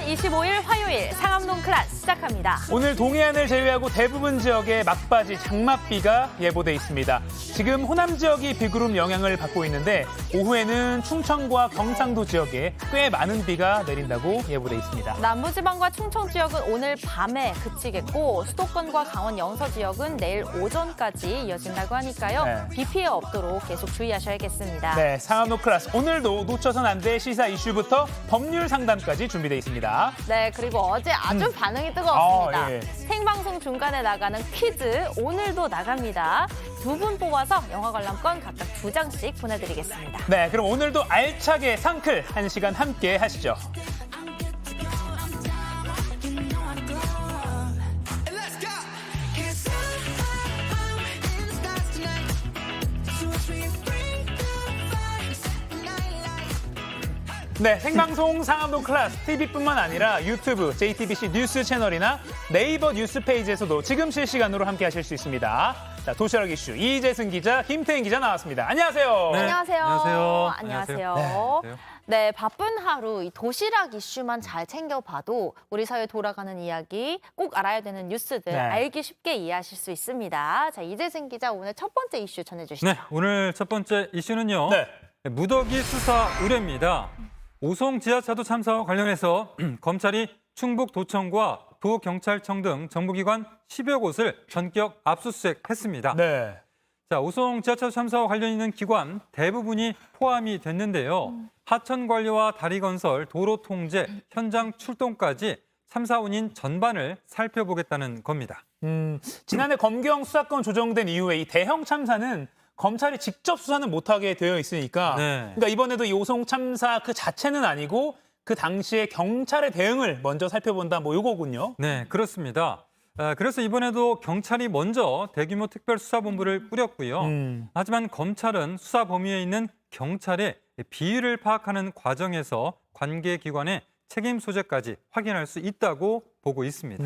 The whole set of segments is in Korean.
25일 화요일 상암동 클래스 시작합니다. 오늘 동해안을 제외하고 대부분 지역에 막바지 장맛비가 예보돼 있습니다. 지금 호남 지역이 비구름 영향을 받고 있는데 오후에는 충청과 경상도 지역에 꽤 많은 비가 내린다고 예보돼 있습니다. 남부지방과 충청 지역은 오늘 밤에 그치겠고 수도권과 강원 영서 지역은 내일 오전까지 이어진다고 하니까요. 네. 비 피해 없도록 계속 주의하셔야겠습니다. 네, 상암동 클래스 오늘도 놓쳐선 안 될 시사 이슈부터 법률 상담까지 준비돼 있습니다. 네, 그리고 어제 아주 반응이 뜨거웠습니다. 예. 생방송 중간에 나가는 퀴즈 오늘도 나갑니다. 두 분 뽑아서 영화 관람권 각각 2장씩 보내드리겠습니다. 네, 그럼 오늘도 알차게 상클 1시간 함께 하시죠. 네, 생방송 상암동 클래스 TV뿐만 아니라 유튜브, JTBC 뉴스 채널이나 네이버 뉴스 페이지에서도 지금 실시간으로 함께 하실 수 있습니다. 자, 도시락 이슈 이재승 기자, 김태인 기자 나왔습니다. 안녕하세요. 네. 안녕하세요. 안녕하세요. 안녕하세요. 네. 네, 바쁜 하루 이 도시락 이슈만 잘 챙겨봐도 우리 사회 돌아가는 이야기, 꼭 알아야 되는 뉴스들 네. 알기 쉽게 이해하실 수 있습니다. 자, 이재승 기자 오늘 첫 번째 이슈 전해주시죠. 네, 오늘 첫 번째 이슈는요. 네. 무더기 수사 의뢰입니다. 오송 지하차도 참사와 관련해서 검찰이 충북도청과 도경찰청 등 정부기관 10여 곳을 전격 압수수색했습니다. 네. 자, 오송 지하차도 참사와 관련 있는 기관 대부분이 포함이 됐는데요. 하천 관리와 다리 건설, 도로 통제, 현장 출동까지 참사 원인 전반을 살펴보겠다는 겁니다. 지난해 검경 수사권 조정된 이후에 이 대형 참사는 검찰이 직접 수사는 못하게 되어 있으니까 네. 그러니까 이번에도 이 오송 참사 그 자체는 아니고 그 당시에 경찰의 대응을 먼저 살펴본다 뭐 요거군요. 네, 그렇습니다. 그래서 이번에도 경찰이 먼저 대규모 특별수사본부를 꾸렸고요. 하지만 검찰은 수사 범위에 있는 경찰의 비위를 파악하는 과정에서 관계기관의 책임 소재까지 확인할 수 있다고 보고 있습니다.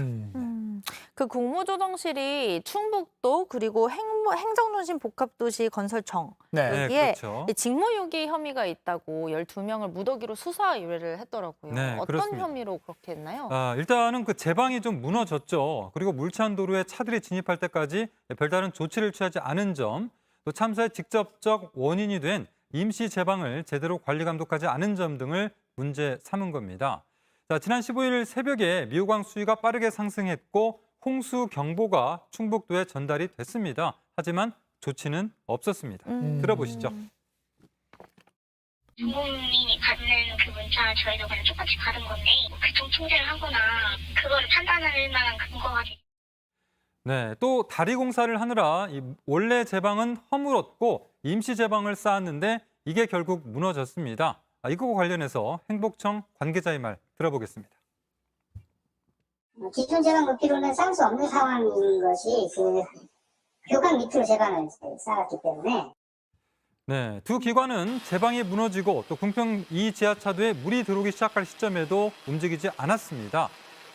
그 국무조정실이 충북도 그리고 행정중심 복합도시 건설청 네. 여기에 그렇죠. 직무유기 혐의가 있다고 12명을 무더기로 수사 의뢰를 했더라고요. 네, 어떤 그렇습니다. 혐의로 그렇게 했나요? 일단은 그 제방이 좀 무너졌죠. 그리고 물찬 도로에 차들이 진입할 때까지 별다른 조치를 취하지 않은 점, 또 참사의 직접적 원인이 된 임시 제방을 제대로 관리 감독하지 않은 점 등을 문제 삼은 겁니다. 자, 지난 15일 새벽에 미호강 수위가 빠르게 상승했고 홍수 경보가 충북도에 전달이 됐습니다. 하지만 조치는 없었습니다. 들어보시죠. 전국민이 받는 그 문자 저희도 그냥 똑같이 받은 건데 교통 통제를 하거나 그거를 판단할 만한 근거가 네, 또 다리 공사를 하느라 이 원래 제방은 허물었고 임시 제방을 쌓았는데 이게 결국 무너졌습니다. 이거와 관련해서 행복청 관계자의 말 들어보겠습니다. 기존 제방 높이로는 쌓을 수 없는 상황인 것이 그 교감 밑으로 제방을 쌓았기 때문에 네, 두 기관은 제방이 무너지고 또 궁평 2 지하차도에 물이 들어오기 시작할 시점에도 움직이지 않았습니다.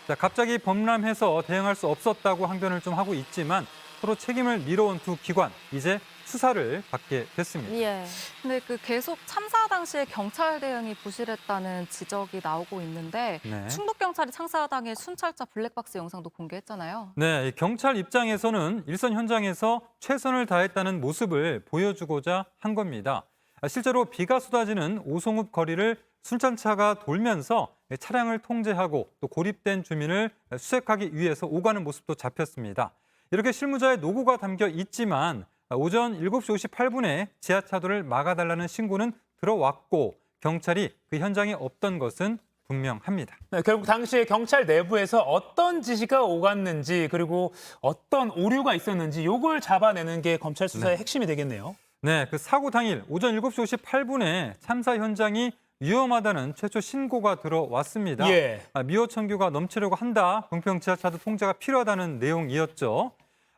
자, 갑자기 범람해서 대응할 수 없었다고 항변을 좀 하고 있지만 서로 책임을 미뤄온 두 기관, 이제 수사를 받게 됐습니다. 예. 근데 그 계속 참사 당시에 경찰 대응이 부실했다는 지적이 나오고 있는데 네. 충북 경찰이 참사 당일 순찰차 블랙박스 영상도 공개했잖아요. 네, 경찰 입장에서는 일선 현장에서 최선을 다했다는 모습을 보여주고자 한 겁니다. 실제로 비가 쏟아지는 오송읍 거리를 순찰차가 돌면서 차량을 통제하고 또 고립된 주민을 수색하기 위해서 오가는 모습도 잡혔습니다. 이렇게 실무자의 노고가 담겨 있지만 오전 7시 58분에 지하차도를 막아달라는 신고는 들어왔고 경찰이 그 현장에 없던 것은 분명합니다. 네, 결국 당시에 경찰 내부에서 어떤 지시가 오갔는지 그리고 어떤 오류가 있었는지 요걸 잡아내는 게 검찰 수사의 핵심이 되겠네요. 네, 그 사고 당일 오전 7시 58분에 참사 현장이 위험하다는 최초 신고가 들어왔습니다. 예. 미호 청규가 넘치려고 한다. 궁평 지하차도 통제가 필요하다는 내용이었죠.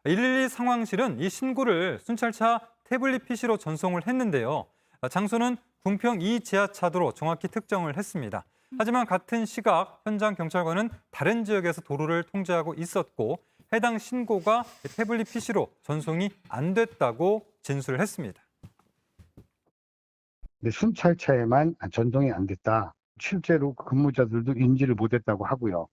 112 상황실은 이 신고를 순찰차 태블릿 PC로 전송을 했는데요. 장소는 궁평 2 지하차도로 정확히 특정을 했습니다. 하지만 같은 시각 현장 경찰관은 다른 지역에서 도로를 통제하고 있었고 해당 신고가 태블릿 PC로 전송이 안 됐다고 진술을 했습니다. 근데 순찰차에만 전송이 안 됐다. 실제로 근무자들도 인지를 못했다고 하고요.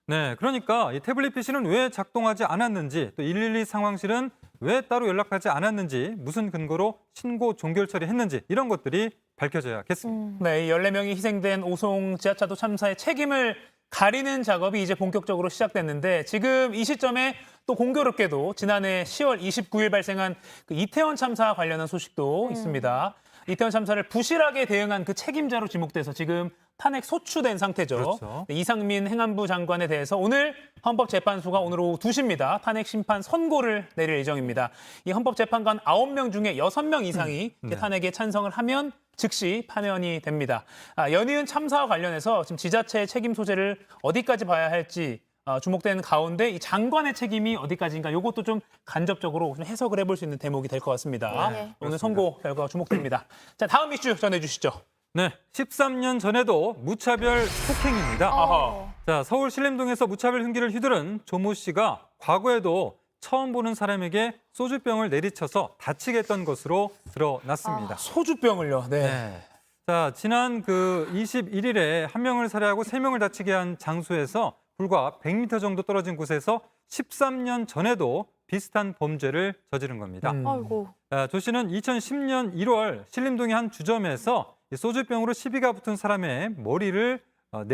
네, 그러니까 이 태블릿 PC는 왜 작동하지 않았는지, 또 112 상황실은 왜 따로 연락하지 않았는지, 무슨 근거로 신고 종결 처리했는지 이런 것들이 밝혀져야겠습니다. 네, 이 14명이 희생된 오송 지하차도 참사의 책임을 가리는 작업이 이제 본격적으로 시작됐는데 지금 이 시점에 또 공교롭게도 지난해 10월 29일 발생한 그 이태원 참사 관련한 소식도 있습니다. 이태원 참사를 부실하게 대응한 그 책임자로 지목돼서 지금 탄핵 소추된 상태죠. 그렇죠. 네, 이상민 행안부 장관에 대해서 오늘 헌법재판소가 오늘 오후 2시입니다. 탄핵 심판 선고를 내릴 예정입니다. 이 헌법재판관 9명 중에 6명 이상이 네. 탄핵에 찬성을 하면 즉시 파면이 됩니다. 연이은 참사와 관련해서 지금 지자체의 책임 소재를 어디까지 봐야 할지 주목되는 가운데 이 장관의 책임이 어디까지인가 이것도 좀 간접적으로 좀 해석을 해볼 수 있는 대목이 될 것 같습니다. 네. 오늘 선고 결과 주목됩니다. 자, 다음 이슈 전해주시죠. 네, 13년 전에도 무차별 폭행입니다. 어허. 자, 서울 신림동에서 무차별 흉기를 휘두른 조모 씨가 과거에도 처음 보는 사람에게 소주병을 내리쳐서 다치게 했던 것으로 드러났습니다. 소주병을요. 네. 네. 자, 지난 그 21일에 한 명을 살해하고 3명을 다치게 한 장소에서 불과 100m 정도 떨어진 곳에서 13년 전에도 비슷한 범죄를 저지른 겁니다. 아이고. 조 씨는 2010년 1월 신림동의 한 주점에서 이 소주병으로 시비가 붙은 사람의 머리를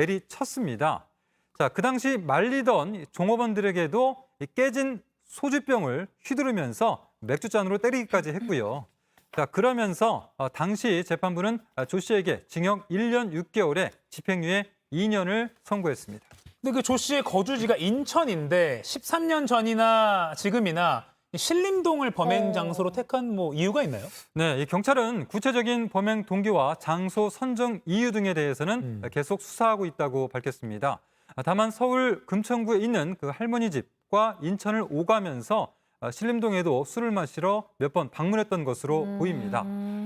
내리쳤습니다. 자, 그 당시 말리던 종업원들에게도 이 깨진 소주병을 휘두르면서 맥주잔으로 때리기까지 했고요. 자, 그러면서 당시 재판부는 조 씨에게 징역 1년 6개월에 집행유예 2년을 선고했습니다. 근데 그 조 씨의 거주지가 인천인데 13년 전이나 지금이나 신림동을 범행 장소로 택한 뭐 이유가 있나요? 네, 이 경찰은 구체적인 범행 동기와 장소 선정 이유 등에 대해서는 계속 수사하고 있다고 밝혔습니다. 다만 서울 금천구에 있는 그 할머니 집과 인천을 오가면서 신림동에도 술을 마시러 몇 번 방문했던 것으로 보입니다.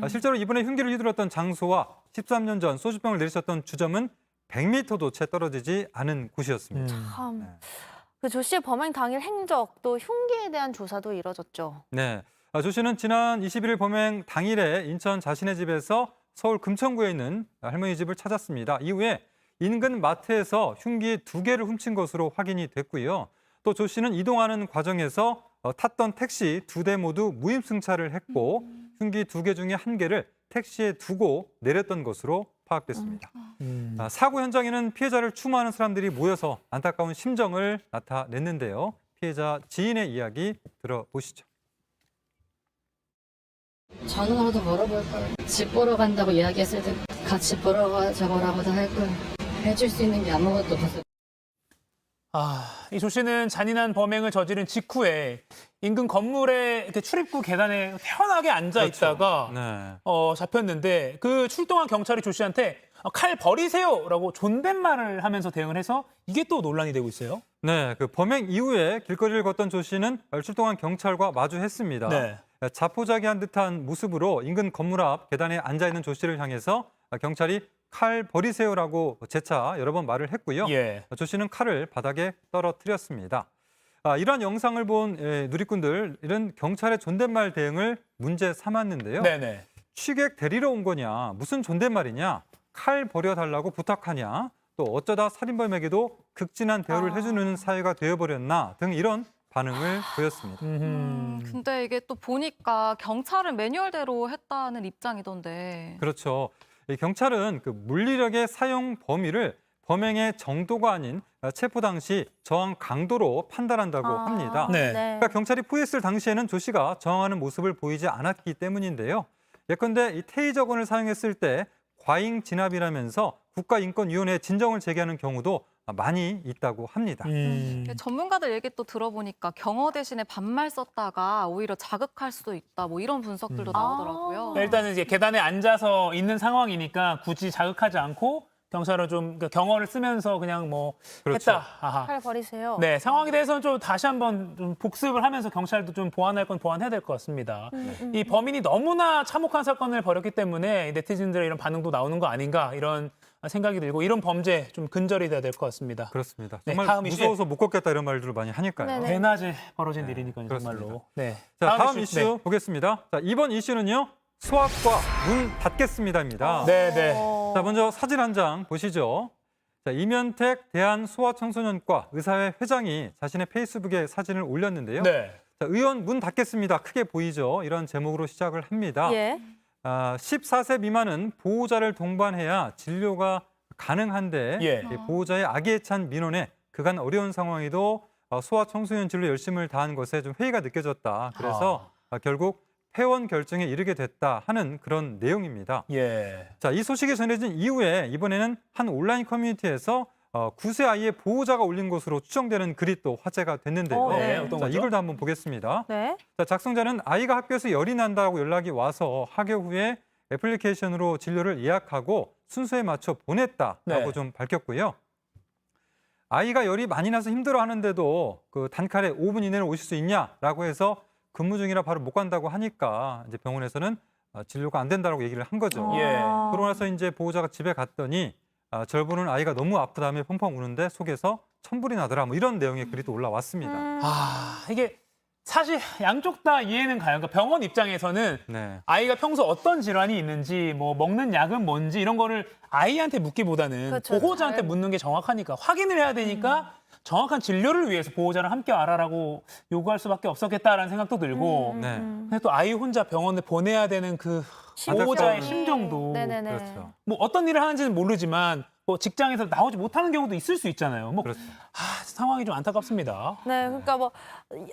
실제로 이번에 흉기를 휘둘렀던 장소와 13년 전 소주병을 내리쳤던 주점은 100m도 채 떨어지지 않은 곳이었습니다. 참. 그 조 씨의 범행 당일 행적 또 흉기에 대한 조사도 이뤄졌죠. 네, 조 씨는 지난 21일 범행 당일에 인천 자신의 집에서 서울 금천구에 있는 할머니 집을 찾았습니다. 이후에 인근 마트에서 흉기 2개를 훔친 것으로 확인이 됐고요. 또 조 씨는 이동하는 과정에서 탔던 택시 2대 모두 무임승차를 했고 흉기 2개 중에 1개를 택시에 두고 내렸던 것으로 파악됐습니다. 사고 현장에는 피해자를 추모하는 사람들이 모여서 안타까운 심정을 나타냈는데요. 피해자 지인의 이야기 들어보시죠. 전화로도 물어볼 걸. 집 보러 간다고 이야기했을 때 같이 보러 가자고라고도 할 걸. 해줄 수 있는 게 아무것도 없어. 이 조 씨는 잔인한 범행을 저지른 직후에 인근 건물의 이렇게 출입구 계단에 편하게 앉아 있다가 네. 잡혔는데 그 출동한 경찰이 조 씨한테 칼 버리세요라고 존댓말을 하면서 대응을 해서 이게 또 논란이 되고 있어요. 네, 그 범행 이후에 길거리를 걷던 조 씨는 출동한 경찰과 마주했습니다. 네. 자포자기한 듯한 모습으로 인근 건물 앞 계단에 앉아 있는 조 씨를 향해서 경찰이 칼 버리세요라고 재차 여러 번 말을 했고요. 예. 조 씨는 칼을 바닥에 떨어뜨렸습니다. 이러한 영상을 본 누리꾼들은 경찰의 존댓말 대응을 문제 삼았는데요. 네네. 취객 데리러 온 거냐, 무슨 존댓말이냐, 칼 버려달라고 부탁하냐, 또 어쩌다 살인범에게도 극진한 대우를 해주는 사회가 되어버렸나 등 이런 반응을 보였습니다. 근데 이게 또 보니까 경찰은 매뉴얼대로 했다는 입장이던데. 그렇죠. 이 경찰은 그 물리력의 사용 범위를 범행의 정도가 아닌 체포 당시 저항 강도로 판단한다고 합니다. 네. 그러니까 경찰이 포위했을 당시에는 조 씨가 저항하는 모습을 보이지 않았기 때문인데요. 예컨대 이 테이저건을 사용했을 때 과잉 진압이라면서 국가인권위원회에 진정을 제기하는 경우도 많이 있다고 합니다. 전문가들 얘기 또 들어보니까 경어 대신에 반말 썼다가 오히려 자극할 수도 있다. 뭐 이런 분석들도 나오더라고요. 일단은 이제 계단에 앉아서 있는 상황이니까 굳이 자극하지 않고 경찰은 좀 경어를 쓰면서 그냥 뭐 그렇죠. 했다. 아하. 칼 버리세요. 네, 상황에 대해서는 좀 다시 한번 좀 복습을 하면서 경찰도 좀 보완할 건 보완해야 될 것 같습니다. 이 범인이 너무나 참혹한 사건을 벌였기 때문에 네티즌들의 이런 반응도 나오는 거 아닌가 이런 생각이 들고 이런 범죄 좀 근절이 돼야 될 것 같습니다. 그렇습니다. 네, 정말 다음 이슈에- 무서워서 못 걷겠다 이런 말들을 많이 하니까요. 네네. 대낮에 벌어진 일이니까요, 그렇습니다. 정말로. 네. 자, 다음 이슈 네. 보겠습니다. 자, 이번 이슈는요. 수학과 문 닫겠습니다입니다. 네네. 자, 먼저 사진 한 장 보시죠. 자, 이면택 대한소아청소년과 의사회 회장이 자신의 페이스북에 사진을 올렸는데요. 네. 자, 의원 문 닫겠습니다. 크게 보이죠? 이런 제목으로 시작을 합니다. 예. 14세 미만은 보호자를 동반해야 진료가 가능한데 예. 보호자의 악의에 찬 민원에 그간 어려운 상황에도 소아청소년 진료 열심을 다한 것에 좀 회의가 느껴졌다. 그래서 결국 폐원 결정에 이르게 됐다 하는 그런 내용입니다. 예. 자, 이 소식이 전해진 이후에 이번에는 한 온라인 커뮤니티에서 9세 아이의 보호자가 올린 것으로 추정되는 글이 또 화제가 됐는데요. 네, 어떤 자, 거죠? 이걸도 한번 보겠습니다. 네. 자, 작성자는 아이가 학교에서 열이 난다고 연락이 와서 하교 후에 애플리케이션으로 진료를 예약하고 순서에 맞춰 보냈다라고 네. 좀 밝혔고요. 아이가 열이 많이 나서 힘들어하는데도 그 단칼에 5분 이내로 오실 수 있냐라고 해서 근무 중이라 바로 못 간다고 하니까 이제 병원에서는 진료가 안 된다고 얘기를 한 거죠. 예. 그러고 나서 이제 보호자가 집에 갔더니 절부는 아이가 너무 아프다며 펑펑 우는데 속에서 천불이 나더라. 뭐 이런 내용의 글이 또 올라왔습니다. 이게 사실 양쪽 다 이해는 가요. 그러니까 병원 입장에서는 네. 아이가 평소 어떤 질환이 있는지, 뭐 먹는 약은 뭔지 이런 거를 아이한테 묻기보다는 그렇죠. 보호자한테 잘 묻는 게 정확하니까 확인을 해야 되니까 정확한 진료를 위해서 보호자랑 함께 알아라고 요구할 수밖에 없었겠다라는 생각도 들고 네. 근데 또 아이 혼자 병원에 보내야 되는 그 심정이. 보호자의 심정도 네네네. 그렇죠. 뭐 어떤 일을 하는지는 모르지만 뭐 직장에서 나오지 못하는 경우도 있을 수 있잖아요. 뭐 그렇죠. 상황이 좀 안타깝습니다. 네, 그러니까 뭐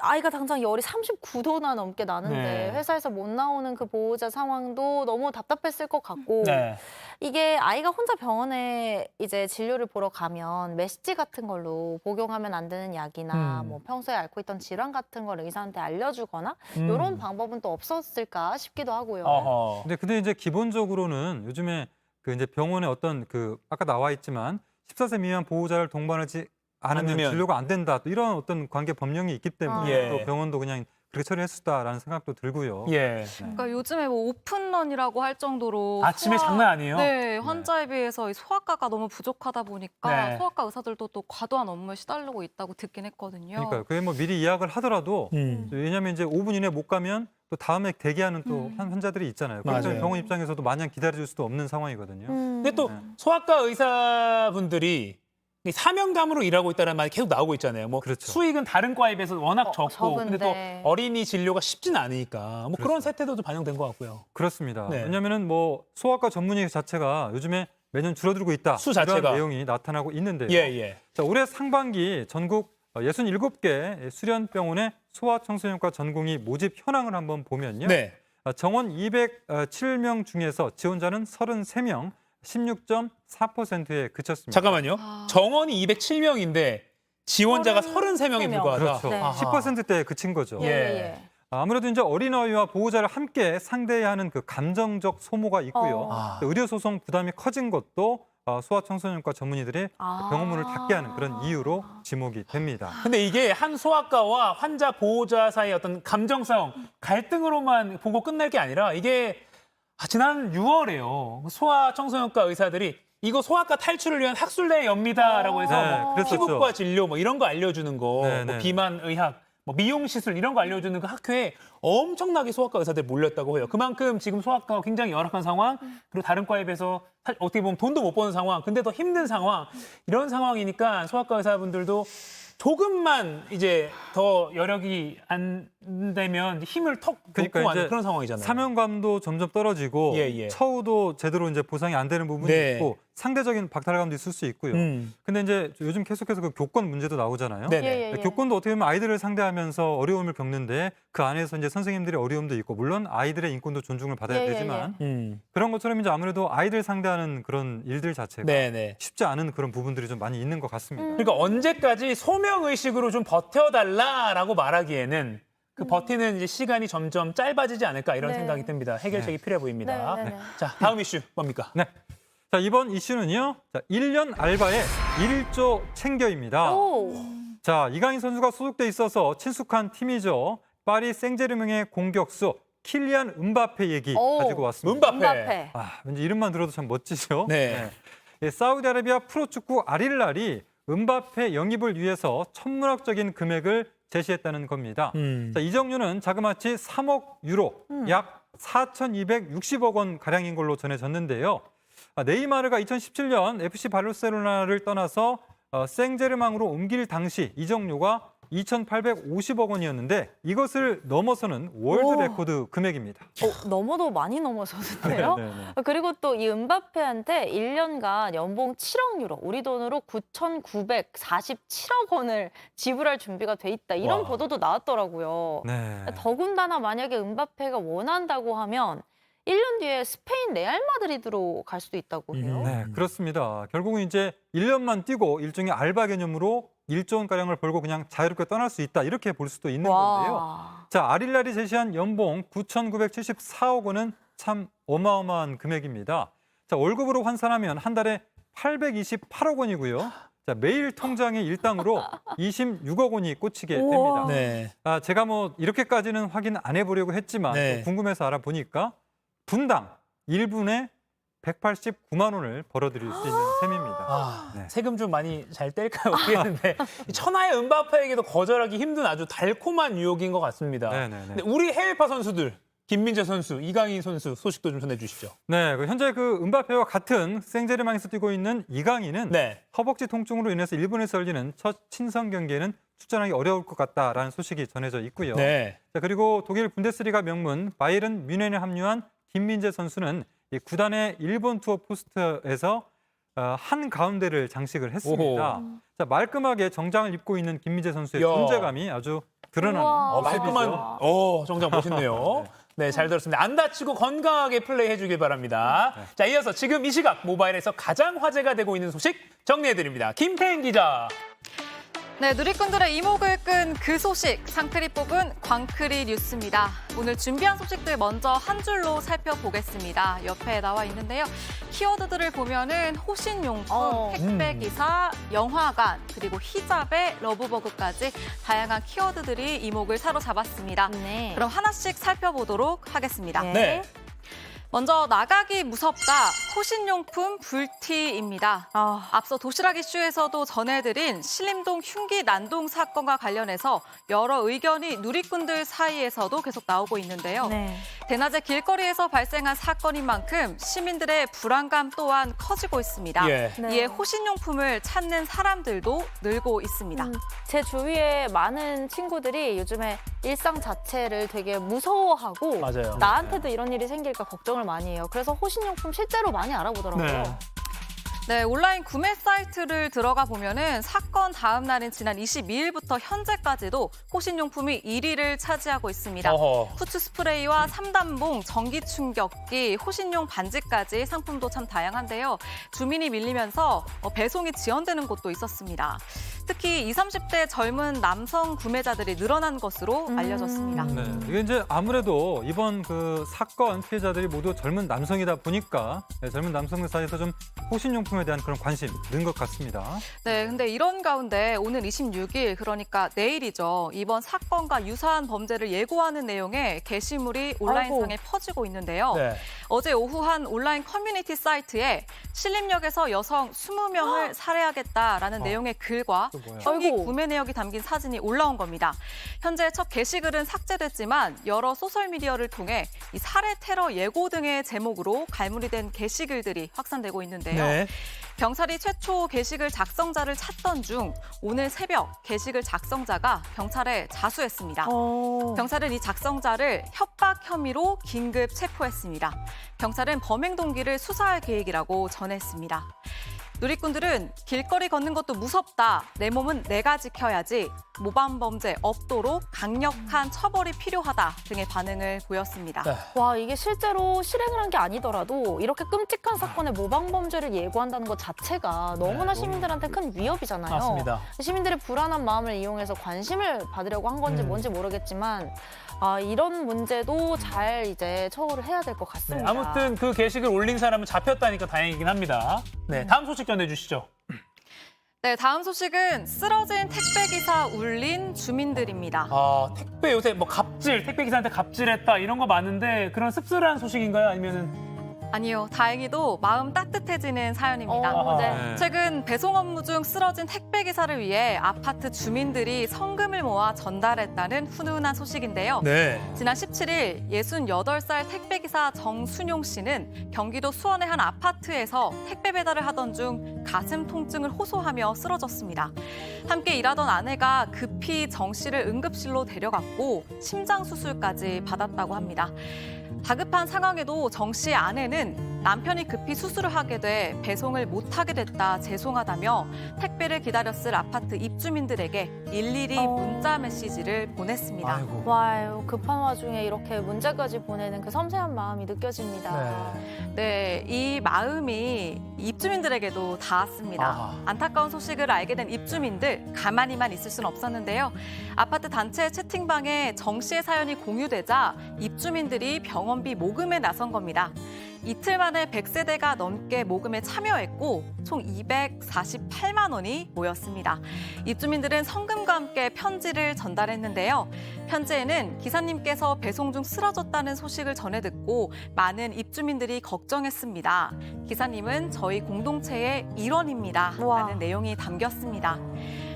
아이가 당장 열이 39도나 넘게 나는데 네. 회사에서 못 나오는 그 보호자 상황도 너무 답답했을 것 같고 네. 이게 아이가 혼자 병원에 이제 진료를 보러 가면 메시지 같은 걸로 복용하면 안 되는 약이나 뭐 평소에 앓고 있던 질환 같은 걸 의사한테 알려주거나 이런 방법은 또 없었을까 싶기도 하고요. 어허. 근데 이제 기본적으로는 요즘에 그 이제 병원에 어떤 그 아까 나와 있지만 14세 미만 보호자를 동반하지 않으면 않으면. 진료가 안 된다. 또 이런 어떤 관계 법령이 있기 때문에 예. 또 병원도 그냥 그렇게 처리했었다라는 생각도 들고요. 예. 그러니까 요즘에 뭐 오픈런이라고 할 정도로 아침에 장난 아니에요? 네, 환자에 비해서 이 소아과가 너무 부족하다 보니까 네. 소아과 의사들도 또 과도한 업무에 시달리고 있다고 듣긴 했거든요. 그러니까요. 그게 뭐 미리 예약을 하더라도 왜냐하면 이제 5분 이내 못 가면 또 다음에 대기하는 또 환자들이 있잖아요. 그렇기 때문에 맞아요. 병원 입장에서도 마냥 기다려줄 수도 없는 상황이거든요. 근데 또 네. 소아과 의사분들이 이 사명감으로 일하고 있다는 말이 계속 나오고 있잖아요. 뭐 그렇죠. 수익은 다른 과에 비해서 워낙 적고 근데 또 적은데. 어린이 진료가 쉽진 않으니까 뭐 그런 그렇죠. 세태도 좀 반영된 것 같고요. 그렇습니다. 네. 왜냐하면은 뭐 소아과 전문의 자체가 요즘에 매년 줄어들고 있다. 수 자체가. 이런 내용이 나타나고 있는데요. 예. 자, 올해 상반기 전국 67개 수련병원의 소아청소년과 전공의 모집 현황을 한번 보면요. 네. 정원 207명 중에서 지원자는 33명, 16.4%에 그쳤습니다. 잠깐만요. 정원이 207명인데 지원자가 33명에 33명. 불과하다. 그렇죠. 네. 10%대에 그친 거죠. 예. 아무래도 이제 어린아이와 보호자를 함께 상대해야 하는 그 감정적 소모가 있고요. 아. 의료 소송 부담이 커진 것도 소아청소년과 전문의들이 아. 병원문을 닫게 하는 그런 이유로 지목이 됩니다. 근데 이게 한 소아과와 환자 보호자 사이의 어떤 감정싸움, 갈등으로만 보고 끝날 게 아니라 이게 지난 6월에요. 소아 청소년과 의사들이 이거 소아과 탈출을 위한 학술대회 엽니다라고 해서 네, 뭐 그랬었죠. 피부과 진료 뭐 이런 거 알려주는 거, 네, 뭐 네. 비만 의학, 뭐 미용 시술 이런 거 알려주는 그 학회에 엄청나게 소아과 의사들이 몰렸다고 해요. 그만큼 지금 소아과가 굉장히 열악한 상황, 그리고 다른 과에 비해서 어떻게 보면 돈도 못 버는 상황, 근데 더 힘든 상황, 이런 상황이니까 소아과 의사분들도 조금만 이제 더 여력이 안 되면 힘을 턱 그러니까 놓고 하는 이제 그런 상황이잖아요. 사명감도 점점 떨어지고 예. 처우도 제대로 이제 보상이 안 되는 부분이 네. 있고 상대적인 박탈감도 있을 수 있고요. 근데 이제 요즘 계속해서 그 교권 문제도 나오잖아요. 네네. 교권도 어떻게 보면 아이들을 상대하면서 어려움을 겪는데 그 안에서 이제 선생님들의 어려움도 있고 물론 아이들의 인권도 존중을 받아야 되지만 그런 것처럼 이제 아무래도 아이들 상대하는 그런 일들 자체가 네네. 쉽지 않은 그런 부분들이 좀 많이 있는 것 같습니다. 그러니까 언제까지 소명의식으로 좀 버텨달라라고 말하기에는 그 버티는 이제 시간이 점점 짧아지지 않을까 이런 네. 생각이 듭니다. 해결책이 필요해 보입니다. 네. 자, 다음 이슈 뭡니까? 네. 자, 이번 이슈는요. 자, 1년 알바에 1조 챙겨입니다. 오. 자, 이강인 선수가 소속돼 있어서 친숙한 팀이죠. 파리 생제르맹의 공격수 킬리안 음바페 얘기 오. 가지고 왔습니다. 음바페. 왠지 이름만 들어도 참 멋지죠. 네. 사우디아라비아 프로축구 알힐랄이 음바페 영입을 위해서 천문학적인 금액을 제시했다는 겁니다. 자, 이적료는 자그마치 3억 유로, 약 4,260억 원 가량인 걸로 전해졌는데요. 네이마르가 2017년 FC 바르셀로나를 떠나서 생제르맹으로 옮길 당시 이적료가 2,850억 원이었는데 이것을 넘어서는 월드 레코드 금액입니다. 너무도 많이 넘어섰는데요. 네. 그리고 또 이 은바페한테 1년간 연봉 7억 유로, 우리 돈으로 9,947억 원을 지불할 준비가 돼 있다. 이런 와. 보도도 나왔더라고요. 네. 더군다나 만약에 은바페가 원한다고 하면 1년 뒤에 스페인 레알 마드리드로 갈 수도 있다고 해요. 네, 그렇습니다. 결국은 이제 1년만 뛰고 일종의 알바 개념으로 1조 원가량을 벌고 그냥 자유롭게 떠날 수 있다. 이렇게 볼 수도 있는 건데요. 와. 자, 아릴날이 제시한 연봉 9,974억 원은 참 어마어마한 금액입니다. 자, 월급으로 환산하면 한 달에 828억 원이고요. 자, 매일 통장에 일당으로 26억 원이 꽂히게 됩니다. 우와. 네. 제가 뭐 이렇게까지는 확인 안 해보려고 했지만 네. 또 궁금해서 알아보니까 분당 1분에 189만 원을 벌어들일 수 있는 셈입니다. 네. 세금 좀 많이 잘 뗄까요? 모르겠는데 이 천하의 은바페에게도 거절하기 힘든 아주 달콤한 유혹인 것 같습니다. 네네네. 근데 우리 해외파 선수들 김민재 선수, 이강인 선수 소식도 좀 전해주시죠. 네, 현재 그 은바페와 같은 생제르맹에서 뛰고 있는 이강인은 네. 허벅지 통증으로 인해서 일본에서 열리는 첫 친선 경기에는 출전하기 어려울 것 같다라는 소식이 전해져 있고요. 네. 자, 그리고 독일 분데스리가 명문 바이에른 뮌헨에 합류한 김민재 선수는 이 구단의 일본 투어 포스터에서 한 가운데를 장식을 했습니다. 자, 말끔하게 정장을 입고 있는 김민재 선수의 야. 존재감이 아주 드러나는 우와. 모습이죠. 말끔한 정장 멋있네요. 네, 잘 들었습니다. 안 다치고 건강하게 플레이해 주길 바랍니다. 자, 이어서 지금 이 시각 모바일에서 가장 화제가 되고 있는 소식 정리해 드립니다. 김태인 기자. 네, 누리꾼들의 이목을 끈 그 소식, 상크리 뽑은 광크리 뉴스입니다. 오늘 준비한 소식들 먼저 한 줄로 살펴보겠습니다. 옆에 나와 있는데요. 키워드들을 보면은 호신용품, 택배기사, 영화관, 그리고 히잡의 러브버그까지 다양한 키워드들이 이목을 사로잡았습니다. 네. 그럼 하나씩 살펴보도록 하겠습니다. 네. 먼저 나가기 무섭다, 호신용품 불티입니다. 앞서 도시락 이슈에서도 전해드린 신림동 흉기 난동 사건과 관련해서 여러 의견이 누리꾼들 사이에서도 계속 나오고 있는데요. 네. 대낮에 길거리에서 발생한 사건인 만큼 시민들의 불안감 또한 커지고 있습니다. 예. 네. 이에 호신용품을 찾는 사람들도 늘고 있습니다. 제 주위에 많은 친구들이 요즘에 일상 자체를 되게 무서워하고 맞아요. 나한테도 이런 일이 생길까 걱정을 많이 해요. 그래서 호신용품 실제로 많이 알아보더라고요. 네. 네, 온라인 구매 사이트를 들어가 보면은 사건 다음 날인 지난 22일부터 현재까지도 호신용품이 1위를 차지하고 있습니다. 어허. 후추 스프레이와 3단봉, 전기 충격기, 호신용 반지까지 상품도 참 다양한데요. 주민이 밀리면서 배송이 지연되는 곳도 있었습니다. 특히 20, 30대 젊은 남성 구매자들이 늘어난 것으로 알려졌습니다. 네, 이게 이제 아무래도 이번 그 사건 피해자들이 모두 젊은 남성이다 보니까 젊은 남성들 사이에서 좀 호신용품에 대한 그런 관심 는 것 같습니다. 네, 근데 이런 가운데 오늘 26일, 그러니까 내일이죠. 이번 사건과 유사한 범죄를 예고하는 내용의 게시물이 온라인상에 퍼지고 있는데요. 네. 어제 오후 한 온라인 커뮤니티 사이트에 신림역에서 여성 20명을 살해하겠다라는 내용의 글과 또 뭐야? 흉기 아이고. 구매 내역이 담긴 사진이 올라온 겁니다. 현재 첫 게시글은 삭제됐지만 여러 소셜미디어를 통해 이 살해 테러 예고 등의 제목으로 갈무리 된 게시글들이 확산되고 있는데요. 네. 경찰이 최초 게시글 작성자를 찾던 중 오늘 새벽 게시글 작성자가 경찰에 자수했습니다. 경찰은 이 작성자를 협박 혐의로 긴급 체포했습니다. 경찰은 범행 동기를 수사할 계획이라고 전했습니다. 누리꾼들은 길거리 걷는 것도 무섭다. 내 몸은 내가 지켜야지. 모방범죄 없도록 강력한 처벌이 필요하다 등의 반응을 보였습니다. 네. 와, 이게 실제로 실행을 한 게 아니더라도 이렇게 끔찍한 사건의 모방범죄를 예고한다는 것 자체가 너무나 시민들한테 큰 위협이잖아요. 맞습니다. 시민들의 불안한 마음을 이용해서 관심을 받으려고 한 건지 뭔지 모르겠지만 이런 문제도 잘 이제 처우를 해야 될 것 네, 같습니다. 아무튼 그 게시글 올린 사람은 잡혔다니까 다행이긴 합니다. 네, 다음 소식 전해주시죠. 네, 다음 소식은 쓰러진 택배기사 울린 주민들입니다. 택배 요새 뭐 갑질, 택배 기사한테 갑질했다 이런 거 많은데 그런 씁쓸한 소식인가요? 아니면은 아니요, 다행히도 마음 따뜻해지는 사연입니다. 네. 최근 배송 업무 중 쓰러진 택배 기사를 위해 아파트 주민들이 성금을 모아 전달했다는 훈훈한 소식인데요. 네. 지난 17일 68살 택배기사 정순용 씨는 경기도 수원의 한 아파트에서 택배 배달을 하던 중 가슴 통증을 호소하며 쓰러졌습니다. 함께 일하던 아내가 급히 정 씨를 응급실로 데려갔고 심장 수술까지 받았다고 합니다. 다급한 상황에도 정 씨의 아내는 남편이 급히 수술을 하게 돼 배송을 못하게 됐다 죄송하다며 택배를 기다렸을 아파트 입주민들에게 일일이 문자 메시지를 보냈습니다. 아이고. 와요, 급한 와중에 이렇게 문자까지 보내는 그 섬세한 마음이 느껴집니다. 네, 이 마음이 입주민들에게도 닿았습니다. 아하. 안타까운 소식을 알게 된 입주민들 가만히만 있을 수는 없었는데요. 아파트 단체 채팅방에 정 씨의 사연이 공유되자 입주민들이 병원비 모금에 나선 겁니다. 이틀 만에 100세대가 넘게 모금에 참여했고 총 248만 원이 모였습니다. 입주민들은 성금과 함께 편지를 전달했는데요. 편지에는 기사님께서 배송 중 쓰러졌다는 소식을 전해 듣고 많은 입주민들이 걱정했습니다. 기사님은 저희 공동체의 일원입니다. 라는 내용이 담겼습니다.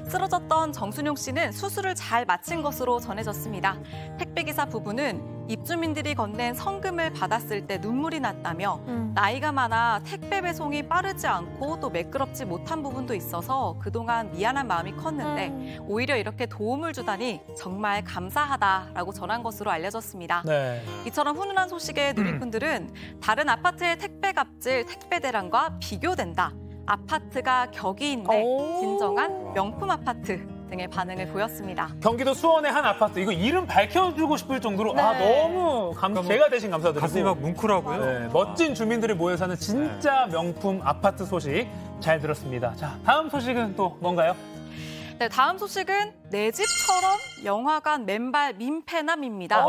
쓰러졌던 정순용 씨는 수술을 잘 마친 것으로 전해졌습니다. 택배기사 부부는 입주민들이 건넨 성금을 받았을 때 눈물이 났다며 나이가 많아 택배 배송이 빠르지 않고 또 매끄럽지 못한 부분도 있어서 그동안 미안한 마음이 컸는데 오히려 이렇게 도움을 주다니 정말 감사하다라고 전한 것으로 알려졌습니다. 네. 이처럼 훈훈한 소식에 누리꾼들은 다른 아파트의 택배 갑질, 택배 대란과 비교된다. 아파트가 격이 있네. 진정한 명품 아파트 등의 반응을 보였습니다. 경기도 수원의 한 아파트, 이거 이름 밝혀주고 싶을 정도로 네. 너무 제가 대신 감사드리고 가슴이 막 뭉클하고요. 네, 멋진 주민들이 모여 사는 진짜 명품 아파트 소식 잘 들었습니다. 자, 다음 소식은 또 뭔가요? 네, 다음 소식은 내 집처럼 영화관 맨발 민폐남입니다.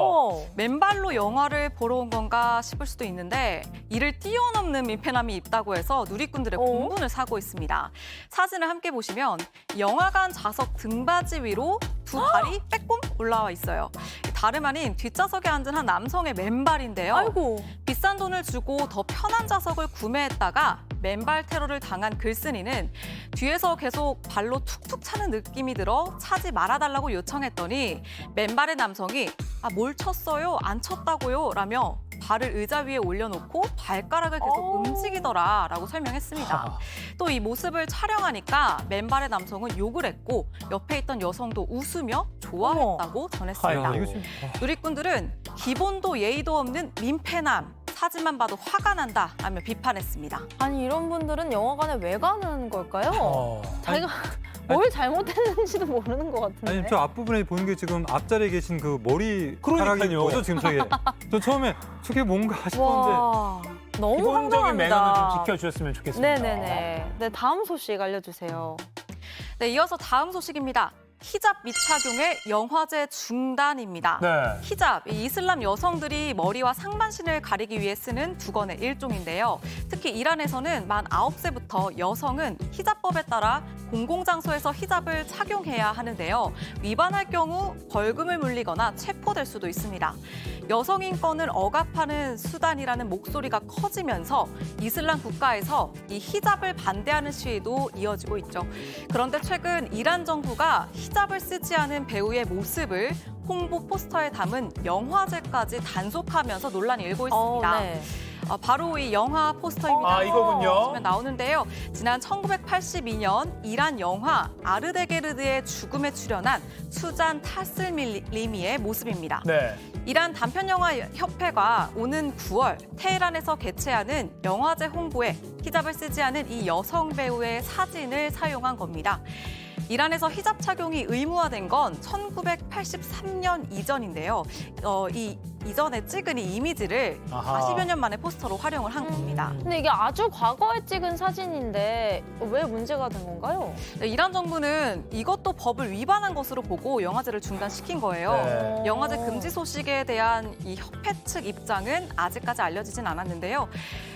맨발로 영화를 보러 온 건가 싶을 수도 있는데 이를 뛰어넘는 민폐남이 있다고 해서 누리꾼들의 공분을 사고 있습니다. 사진을 함께 보시면 영화관 좌석 등받이 위로 두 발이 빼꼼 올라와 있어요. 다름 아닌 뒷좌석에 앉은 한 남성의 맨발인데요. 아이고. 비싼 돈을 주고 더 편한 좌석을 구매했다가 맨발 테러를 당한 글쓴이는 뒤에서 계속 발로 툭툭 차는 느낌이 들어 차지 말아달라고 요청했더니 맨발의 남성이 뭘 쳤어요? 안 쳤다고요? 라며 발을 의자 위에 올려놓고 발가락을 계속 움직이더라라고 설명했습니다. 또 이 모습을 촬영하니까 맨발의 남성은 욕을 했고 옆에 있던 여성도 웃으며 좋아했다고 전했습니다. 아이고. 누리꾼들은 기본도 예의도 없는 민폐남. 사진만 봐도 화가 난다 라며 비판했습니다. 아니, 이런 분들은 영화관에 왜 가는 걸까요? 자기가 아니, 뭘 잘못했는지도 모르는 것 같은데. 아니, 저 앞부분에 보는 게 지금 앞자리에 계신 그 머리카락이 그러니까요. 뭐죠, 지금 저게. 저 처음에 저게 뭔가 싶었는데. 와, 너무 기본적인 매너는 황당합니다. 좀 지켜주셨으면 좋겠습니다. 네네네. 네, 다음 소식 알려주세요. 네, 이어서 다음 소식입니다. 히잡 미착용의 영화제 중단입니다. 네. 히잡, 이 이슬람 여성들이 머리와 상반신을 가리기 위해 쓰는 두건의 일종인데요. 특히 이란에서는 만 9세부터 여성은 히잡법에 따라 공공장소에서 히잡을 착용해야 하는데요. 위반할 경우 벌금을 물리거나 체포될 수도 있습니다. 여성 인권을 억압하는 수단이라는 목소리가 커지면서 이슬람 국가에서 이 히잡을 반대하는 시위도 이어지고 있죠. 그런데 최근 이란 정부가 히잡을 쓰지 않은 배우의 모습을 홍보 포스터에 담은 영화제까지 단속하면서 논란이 일고 있습니다. 네. 바로 이 영화 포스터입니다. 이거군요. 보시면 나오는데요. 지난 1982년 이란 영화 아르데게르드의 죽음에 출연한 수잔 타슬밀리미의 모습입니다. 네. 이란 단편영화협회가 오는 9월 테헤란에서 개최하는 영화제 홍보에 히잡을 쓰지 않은 이 여성 배우의 사진을 사용한 겁니다. 이란에서 히잡 착용이 의무화된 건 1983년 이전인데요. 이전에 찍은 이 이미지를 아하. 40여 년 만에 포스터로 활용을 한 겁니다. 근데 이게 아주 과거에 찍은 사진인데 왜 문제가 된 건가요? 네, 이란 정부는 이것도 법을 위반한 것으로 보고 영화제를 중단시킨 거예요. 네. 영화제 금지 소식에 대한 이 협회 측 입장은 아직까지 알려지진 않았는데요.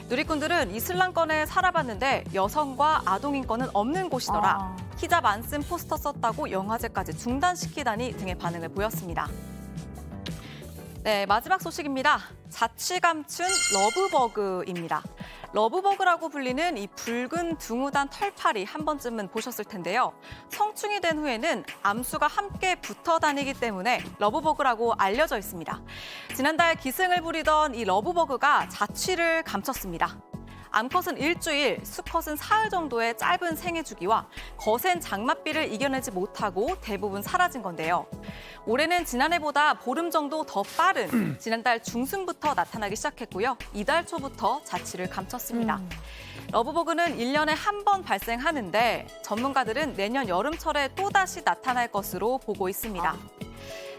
누리꾼들은 이슬람권에 살아봤는데 여성과 아동 인권은 없는 곳이더라. 히잡 안 쓴 포스터 썼다고 영화제까지 중단시키다니 등의 반응을 보였습니다. 네, 마지막 소식입니다. 자취 감춘 러브버그입니다. 러브버그라고 불리는 이 붉은 둥우단 털파리 한 번쯤은 보셨을 텐데요. 성충이 된 후에는 암수가 함께 붙어 다니기 때문에 러브버그라고 알려져 있습니다. 지난달 기승을 부리던 이 러브버그가 자취를 감췄습니다. 암컷은 일주일, 수컷은 사흘 정도의 짧은 생애 주기와 거센 장맛비를 이겨내지 못하고 대부분 사라진 건데요. 올해는 지난해보다 보름 정도 더 빠른 지난달 중순부터 나타나기 시작했고요. 이달 초부터 자취를 감췄습니다. 러브버그는 1년에 한 번 발생하는데 전문가들은 내년 여름철에 또다시 나타날 것으로 보고 있습니다.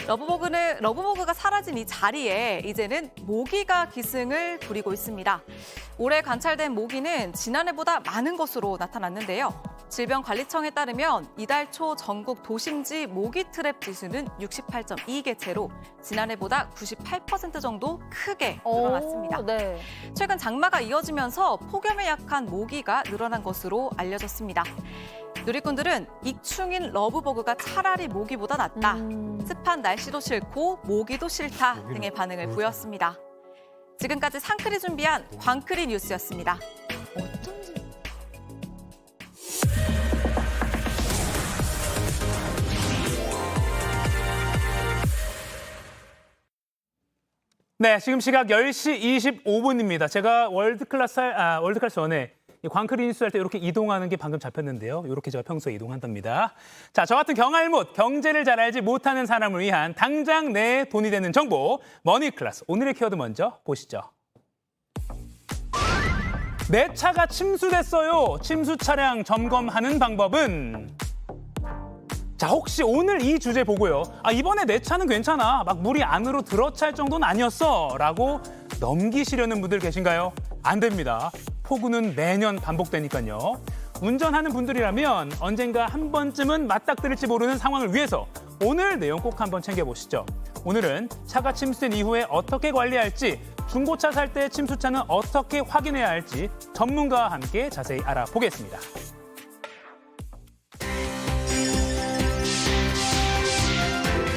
러브버그가 사라진 이 자리에 이제는 모기가 기승을 부리고 있습니다. 올해 관찰된 모기는 지난해보다 많은 것으로 나타났는데요. 질병관리청에 따르면 이달 초 전국 도심지 모기 트랩 지수는 68.2개체로 지난해보다 98% 정도 크게 늘어났습니다. 네. 최근 장마가 이어지면서 폭염에 약한 모기가 늘어난 것으로 알려졌습니다. 누리꾼들은 익충인 러브버그가 차라리 모기보다 낫다. 습한 날씨도 싫고 모기도 싫다 등의 반응을 보였습니다. 지금까지 상크리 준비한 광크리 뉴스였습니다. 네, 지금 시각 10시 25분입니다. 제가 월드클래스 1에 이 광크리 뉴스 할 때 이렇게 이동하는 게 방금 잡혔는데요. 이렇게 제가 평소에 이동한답니다. 자, 저 같은 경알못, 경제를 잘 알지 못하는 사람을 위한 당장 내 돈이 되는 정보, 머니클래스. 오늘의 키워드 먼저 보시죠. 내 차가 침수됐어요. 침수 차량 점검하는 방법은? 자, 혹시 오늘 이 주제 보고요. 아, 이번에 내 차는 괜찮아. 막 물이 안으로 들어찰 정도는 아니었어. 라고 넘기시려는 분들 계신가요? 안 됩니다. 폭우는 매년 반복되니까요. 운전하는 분들이라면 언젠가 한 번쯤은 맞닥뜨릴지 모르는 상황을 위해서 오늘 내용 꼭 한번 챙겨보시죠. 오늘은 차가 침수된 이후에 어떻게 관리할지, 중고차 살 때 침수차는 어떻게 확인해야 할지 전문가와 함께 자세히 알아보겠습니다.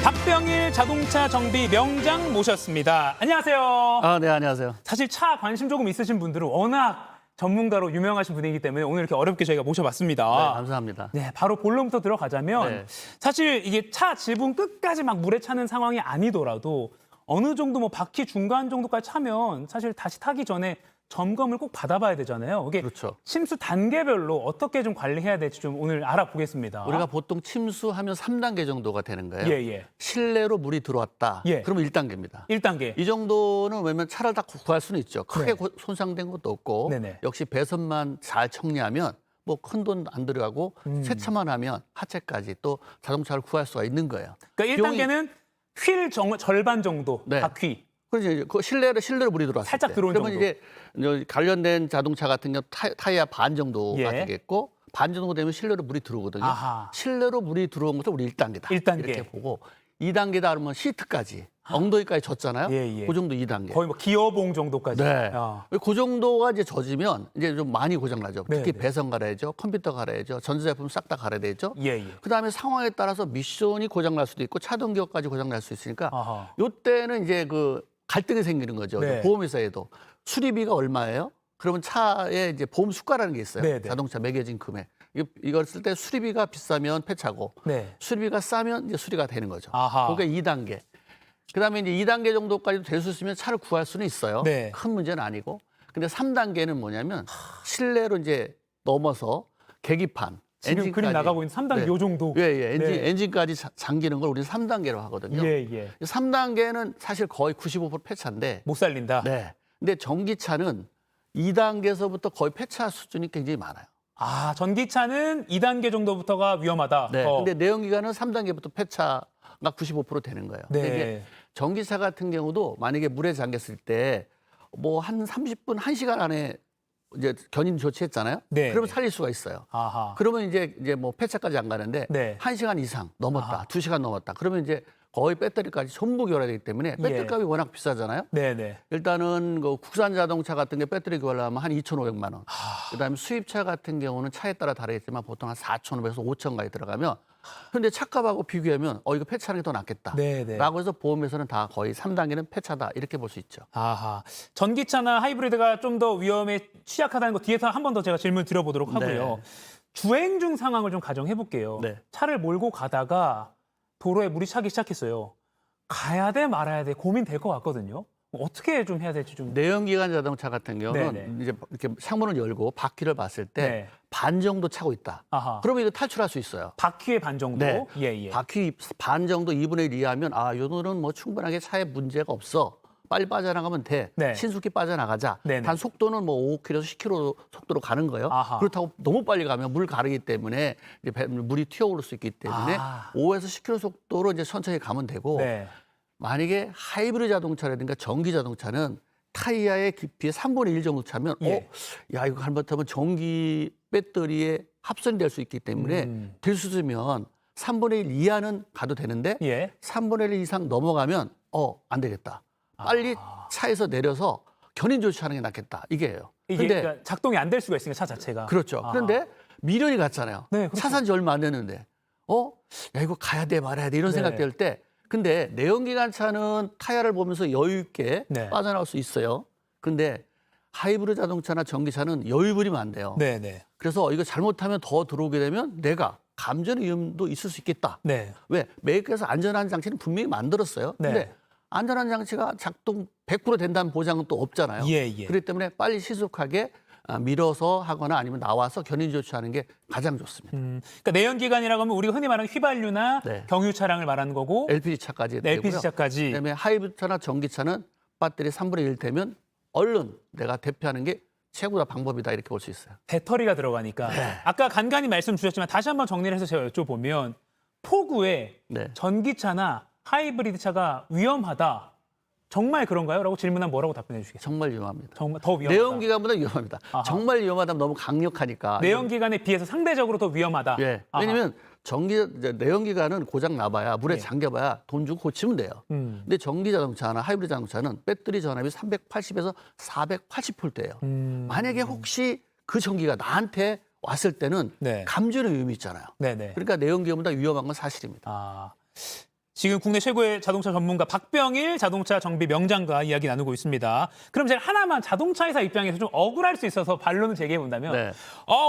박병일 자동차 정비 명장 모셨습니다. 안녕하세요. 네, 안녕하세요. 사실 차 관심 조금 있으신 분들은 워낙 전문가로 유명하신 분이기 때문에 오늘 이렇게 어렵게 저희가 모셔봤습니다. 네, 감사합니다. 네, 바로 본론부터 들어가자면 네. 사실 이게 차 지붕 끝까지 막 물에 차는 상황이 아니더라도 어느 정도 뭐 바퀴 중간 정도까지 차면 사실 다시 타기 전에 점검을 꼭 받아봐야 되잖아요. 이게 그렇죠. 침수 단계별로 어떻게 좀 관리해야 될지 좀 오늘 알아보겠습니다. 우리가 보통 침수하면 3단계 정도가 되는 거예요. 예. 실내로 물이 들어왔다. 예. 그러면 1단계입니다. 1단계. 이 정도는 왜냐면 차를 다 구할 수는 있죠. 크게 네. 손상된 것도 없고 네네. 역시 배선만 잘 정리하면 뭐 큰 돈 안 들어가고 세차만 하면 하체까지 또 자동차를 구할 수가 있는 거예요. 그러니까 1단계는 휠 절반 정도 네. 바퀴. 그래서 그 실내로 물이 들어왔을 살짝 때. 들어온 그러면 정도. 이제 관련된 자동차 같은 경우 타이어 반 정도가 예. 되겠고 반 정도 되면 실내로 물이 들어오거든요. 아하. 실내로 물이 들어온 것을 우리 1단계다. 1단계. 이렇게 보고 2단계다 그러면 시트까지 엉덩이까지 젖잖아요. 예. 그 정도 2단계. 거의 뭐 기어봉 정도까지. 네. 야. 그 정도가 이제 젖으면 이제 좀 많이 고장나죠. 특히 네. 배선 갈아야죠. 컴퓨터 갈아야죠. 전자제품 싹 다 갈아야 되죠. 예. 그다음에 상황에 따라서 미션이 고장날 수도 있고 차동기어까지 고장날 수 있으니까 아하. 요때는 이제 그 갈등이 생기는 거죠. 네. 보험회사에도 수리비가 얼마예요? 그러면 차에 이제 보험 수가라는 게 있어요. 네. 자동차 매겨진 금액. 이걸 쓸 때 수리비가 비싸면 폐차고 네. 수리비가 싸면 이제 수리가 되는 거죠. 아하. 그러니까 2단계. 그다음에 이제 2단계 정도까지도 될 수 있으면 차를 구할 수는 있어요. 네. 큰 문제는 아니고. 근데 3단계는 뭐냐면 실내로 이제 넘어서 계기판, 지금 엔진까지. 그림 나가고 있는 3단계 네. 요 정도. 예. 네. 엔진까지 잠기는 걸 우리는 3단계로 하거든요. 예. 3단계는 사실 거의 95% 폐차인데. 못 살린다. 네. 근데 전기차는 2단계에서부터 거의 폐차 수준이 굉장히 많아요. 아, 전기차는 2단계 정도부터가 위험하다. 네. 근데 내연기관은 3단계부터 폐차가 95% 되는 거예요. 근데 이게 네. 전기차 같은 경우도 만약에 물에 잠겼을 때 뭐 한 30분, 1시간 안에 이제 견인 조치했잖아요. 네. 그러면 살릴 수가 있어요. 아하. 그러면 이제 뭐 폐차까지 안 가는데 네. 1시간 이상 넘었다, 아하. 2시간 넘었다. 그러면 이제 거의 배터리까지 전부 교환해야 되기 때문에 배터리 예. 값이 워낙 비싸잖아요. 네네. 일단은 그 국산 자동차 같은 게 배터리 교환하면 한 2,500만 원. 그다음에 수입차 같은 경우는 차에 따라 다르겠지만 보통 한 4,500에서 5,000까지 들어가면 근데 차값하고 비교하면 이거 폐차하는 게 더 낫겠다. 네네. 라고 해서 보험에서는 다 거의 3단계는 폐차다 이렇게 볼 수 있죠. 아하. 전기차나 하이브리드가 좀 더 위험에 취약하다는 거 뒤에서 한 번 더 제가 질문 드려보도록 하고요. 네. 주행 중 상황을 좀 가정해 볼게요. 네. 차를 몰고 가다가 도로에 물이 차기 시작했어요. 가야 돼 말아야 돼 고민될 것 같거든요. 어떻게 좀 해야 될지 좀. 내연기관 자동차 같은 경우는 네네. 이제 이렇게 창문을 열고 바퀴를 봤을 때 네. 반 정도 차고 있다. 아하. 그러면 이거 탈출할 수 있어요. 바퀴의 반 정도. 네. 예. 바퀴 반 정도 2분의 1 이하면 요거는 뭐 충분하게 차에 문제가 없어. 빨리 빠져나가면 돼. 네. 신속히 빠져나가자. 네네. 단 속도는 뭐 5km에서 10km 속도로 가는 거예요. 아하. 그렇다고 너무 빨리 가면 물 가르기 때문에 이제 물이 튀어오를 수 있기 때문에 5에서 10km 속도로 이제 천천히 가면 되고 네. 만약에 하이브리드 자동차라든가 전기 자동차는 타이어의 깊이의 3분의 1 정도 차면 예. 야 이거 잘못하면 전기 배터리에 합선이 될 수 있기 때문에 될 수 있으면 3분의 1 이하는 가도 되는데 예. 3분의 1 이상 넘어가면 안 되겠다. 빨리 차에서 내려서 견인 조치하는 게 낫겠다. 이게예요. 이게 근데 그러니까 작동이 안 될 수가 있으니까 차 자체가. 그렇죠. 아하. 그런데 미련이 갔잖아요. 네, 그렇죠. 차 산 지 얼마 안 됐는데 야 이거 가야 돼 말아야 돼 이런 네. 생각 들 때 근데 내연기관 차는 타이어를 보면서 여유 있게 네. 빠져나올 수 있어요. 근데 하이브리드 자동차나 전기차는 여유 부리면 안 돼요. 네네. 그래서 이거 잘못하면 더 들어오게 되면 내가 감전 위험도 있을 수 있겠다. 네. 왜? 메이커에서 안전한 장치는 분명히 만들었어요. 네. 근데 안전한 장치가 작동 100% 된다는 보장은 또 없잖아요. 예. 그렇기 때문에 빨리 시속하게 밀어서 하거나 아니면 나와서 견인 조치하는 게 가장 좋습니다. 그러니까 내연기관이라고 하면 우리가 흔히 말하는 휘발유나 네. 경유 차량을 말하는 거고 LPG 차까지 되고요. LPG 차까지. 그다음에 하이브리드 차나 전기차는 배터리 3분의 1 되면 얼른 내가 대피하는 게 최고다 방법이다 이렇게 볼 수 있어요. 배터리가 들어가니까. 네. 아까 간간히 말씀 주셨지만 다시 한번 정리를 해서 제가 여쭤보면 폭우에 네. 전기차나 하이브리드 차가 위험하다. 정말 그런가요? 라고 질문하면 뭐라고 답변해 주시겠어요? 정말 위험합니다. 정말 더 위험하다. 내연기관보다 위험합니다. 아하. 정말 위험하다면 너무 강력하니까. 내연기관에 비해서 상대적으로 더 위험하다. 예. 아하. 왜냐면 내연기관은 고장 나봐야 물에 예. 잠겨봐야 돈 주고 고치면 돼요. 음. 근데 전기 자동차나 하이브리드 자동차는 배터리 전압이 380에서 480볼트예요. 만약에 혹시 그 전기가 나한테 왔을 때는 네. 감전의 위험이 있잖아요. 네네. 그러니까 내연기관보다 위험한 건 사실입니다. 지금 국내 최고의 자동차 전문가 박병일 자동차 정비 명장과 이야기 나누고 있습니다. 그럼 제가 하나만 자동차 회사 입장에서 좀 억울할 수 있어서 반론을 제기해 본다면 네.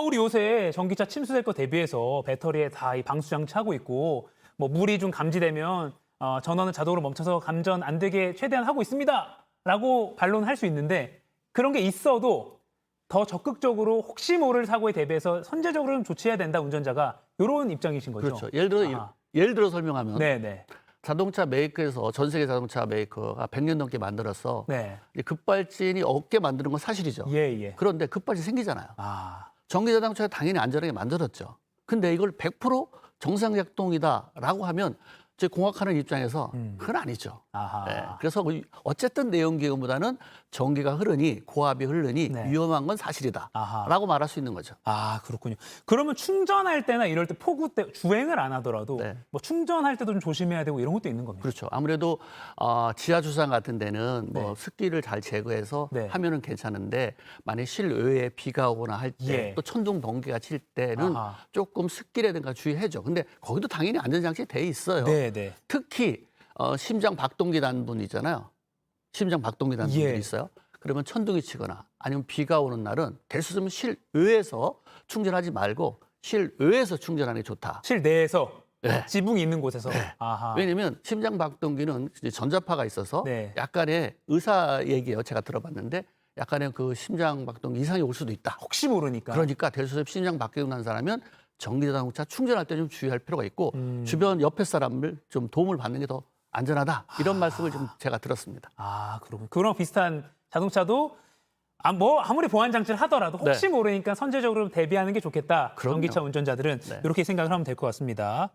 우리 요새 전기차 침수될 거 대비해서 배터리에 다 이 방수 장치 하고 있고 뭐 물이 좀 감지되면 전원은 자동으로 멈춰서 감전 안 되게 최대한 하고 있습니다라고 반론할 수 있는데 그런 게 있어도 더 적극적으로 혹시 모를 사고에 대비해서 선제적으로 좀 조치해야 된다 운전자가 이런 입장이신 거죠. 그렇죠. 예를 들어 설명하면 네네. 자동차 메이커에서 전 세계 자동차 메이커가 100년 넘게 만들어서 네. 이제 급발진이 없게 만드는 건 사실이죠. 예. 그런데 급발진 생기잖아요. 아. 전기 자동차가 당연히 안전하게 만들었죠. 근데 이걸 100% 정상 작동이다라고 하면 제 공학하는 입장에서 그건 아니죠. 아하. 네. 그래서 어쨌든 내연기관보다는 전기가 흐르니 고압이 흐르니 네. 위험한 건 사실이다라고 아하. 말할 수 있는 거죠. 아, 그렇군요. 그러면 충전할 때나 이럴 때 폭우 때 주행을 안 하더라도 네. 뭐 충전할 때도 좀 조심해야 되고 이런 것도 있는 겁니다. 그렇죠. 아무래도 지하 주차장 같은 데는 뭐 네. 습기를 잘 제거해서 네. 하면은 괜찮은데 만약 실외에 비가 오거나 할 때 예. 또 천둥 번개가 칠 때는 아하. 조금 습기라든가 주의해줘. 근데 거기도 당연히 안전장치 돼 있어요. 네. 특히 심장 박동기 단 분 있잖아요. 심장 박동기 단 분들이 예. 있어요. 그러면 천둥이 치거나 아니면 비가 오는 날은 될 수 있으면 실외에서 충전하지 말고 실외에서 충전하는 게 좋다. 실내에서 네. 지붕이 있는 곳에서. 네. 아하. 왜냐면 심장 박동기는 이제 전자파가 있어서 네. 약간의 의사 얘기예요. 제가 들어봤는데 약간의 그 심장 박동기 이상이 올 수도 있다. 혹시 모르니까. 그러니까 될 수 없이 심장 박동기 난 사람은 전기자동차 충전할 때 좀 주의할 필요가 있고 주변 옆에 사람을 좀 도움을 받는 게 더 안전하다. 이런 말씀을 좀 제가 들었습니다. 아, 그렇군요. 그런 비슷한 자동차도 아무리 보안 장치를 하더라도 혹시 네. 모르니까 선제적으로 대비하는 게 좋겠다. 그럼요. 전기차 운전자들은 네. 이렇게 생각을 하면 될 것 같습니다.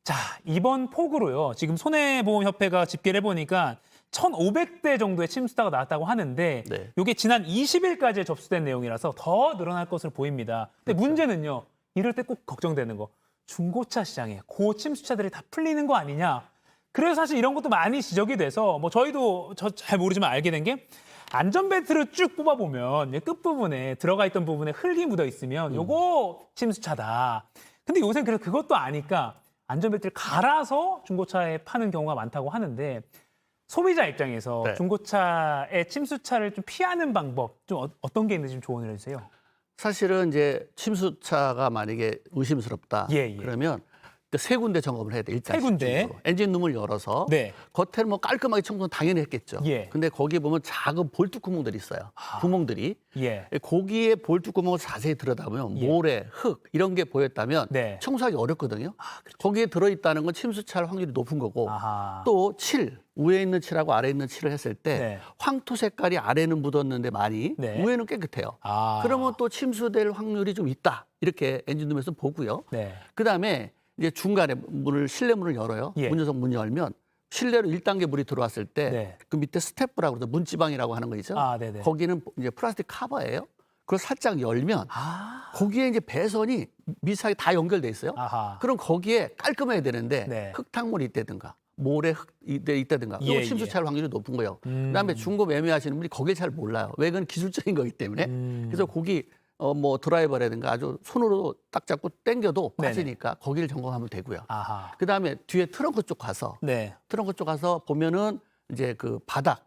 자, 이번 폭우로요. 지금 손해보험협회가 집계를 해보니까 1,500대 정도의 침수사가 나왔다고 하는데 네. 이게 지난 20일까지 접수된 내용이라서 더 늘어날 것으로 보입니다. 근데 그렇죠. 문제는요. 이럴 때 꼭 걱정되는 거. 중고차 시장에 고침수차들이 다 풀리는 거 아니냐. 그래서 사실 이런 것도 많이 지적이 돼서 뭐 저희도 잘 모르지만 알게 된 게 안전벨트를 쭉 뽑아보면 끝부분에 들어가 있던 부분에 흙이 묻어 있으면 요거 침수차다. 근데 요새는 그래서 그것도 아니까 안전벨트를 갈아서 중고차에 파는 경우가 많다고 하는데 소비자 입장에서 네. 중고차의 침수차를 좀 피하는 방법 좀 어떤 게 있는지 좀 조언을 해주세요. 사실은 이제 침수차가 만약에 의심스럽다. 예, 예. 그러면 세 군데 점검을 해야 돼. 일단 세 군데? 집중적으로. 엔진룸을 열어서 네. 겉에는 뭐 깔끔하게 청소는 당연히 했겠죠. 예. 근데 거기에 보면 작은 볼트구멍들이 있어요. 구멍들이. 예. 거기에 볼트구멍을 자세히 들여다보면 예. 모래, 흙 이런 게 보였다면 네. 청소하기 어렵거든요. 거기에 들어있다는 건 침수차할 확률이 높은 거고 아하. 또 칠, 위에 있는 칠하고 아래에 있는 칠을 했을 때 네. 황토 색깔이 아래는 묻었는데 많이 네. 위에는 깨끗해요. 아. 그러면 또 침수될 확률이 좀 있다. 이렇게 엔진룸에서 보고요. 네. 그다음에 이제 중간에 실내 문을 열어요. 예. 문녀석 문 열면 실내로 1단계 물이 들어왔을 때 네. 그 밑에 스테프라고 그러죠. 문지방이라고 하는 거 있죠. 아, 네네. 거기는 이제 플라스틱 커버예요. 그걸 살짝 열면 거기에 이제 배선이 미세하게 다 연결돼 있어요. 아하. 그럼 거기에 깔끔해야 되는데 네. 흙탕물이 있다든가 모래 흙 있다든가 예, 이거 침수차할 확률이 높은 거예요. 음. 그다음에 중고 매매하시는 분이 거길 잘 몰라요. 왜? 그건 기술적인 거기 때문에. 그래서 거기 뭐 드라이버라든가 아주 손으로 딱 잡고 당겨도 네네. 빠지니까 거기를 점검하면 되고요. 아하. 그다음에 뒤에 트렁크 쪽 가서 네. 트렁크 쪽 가서 보면은 이제 그 바닥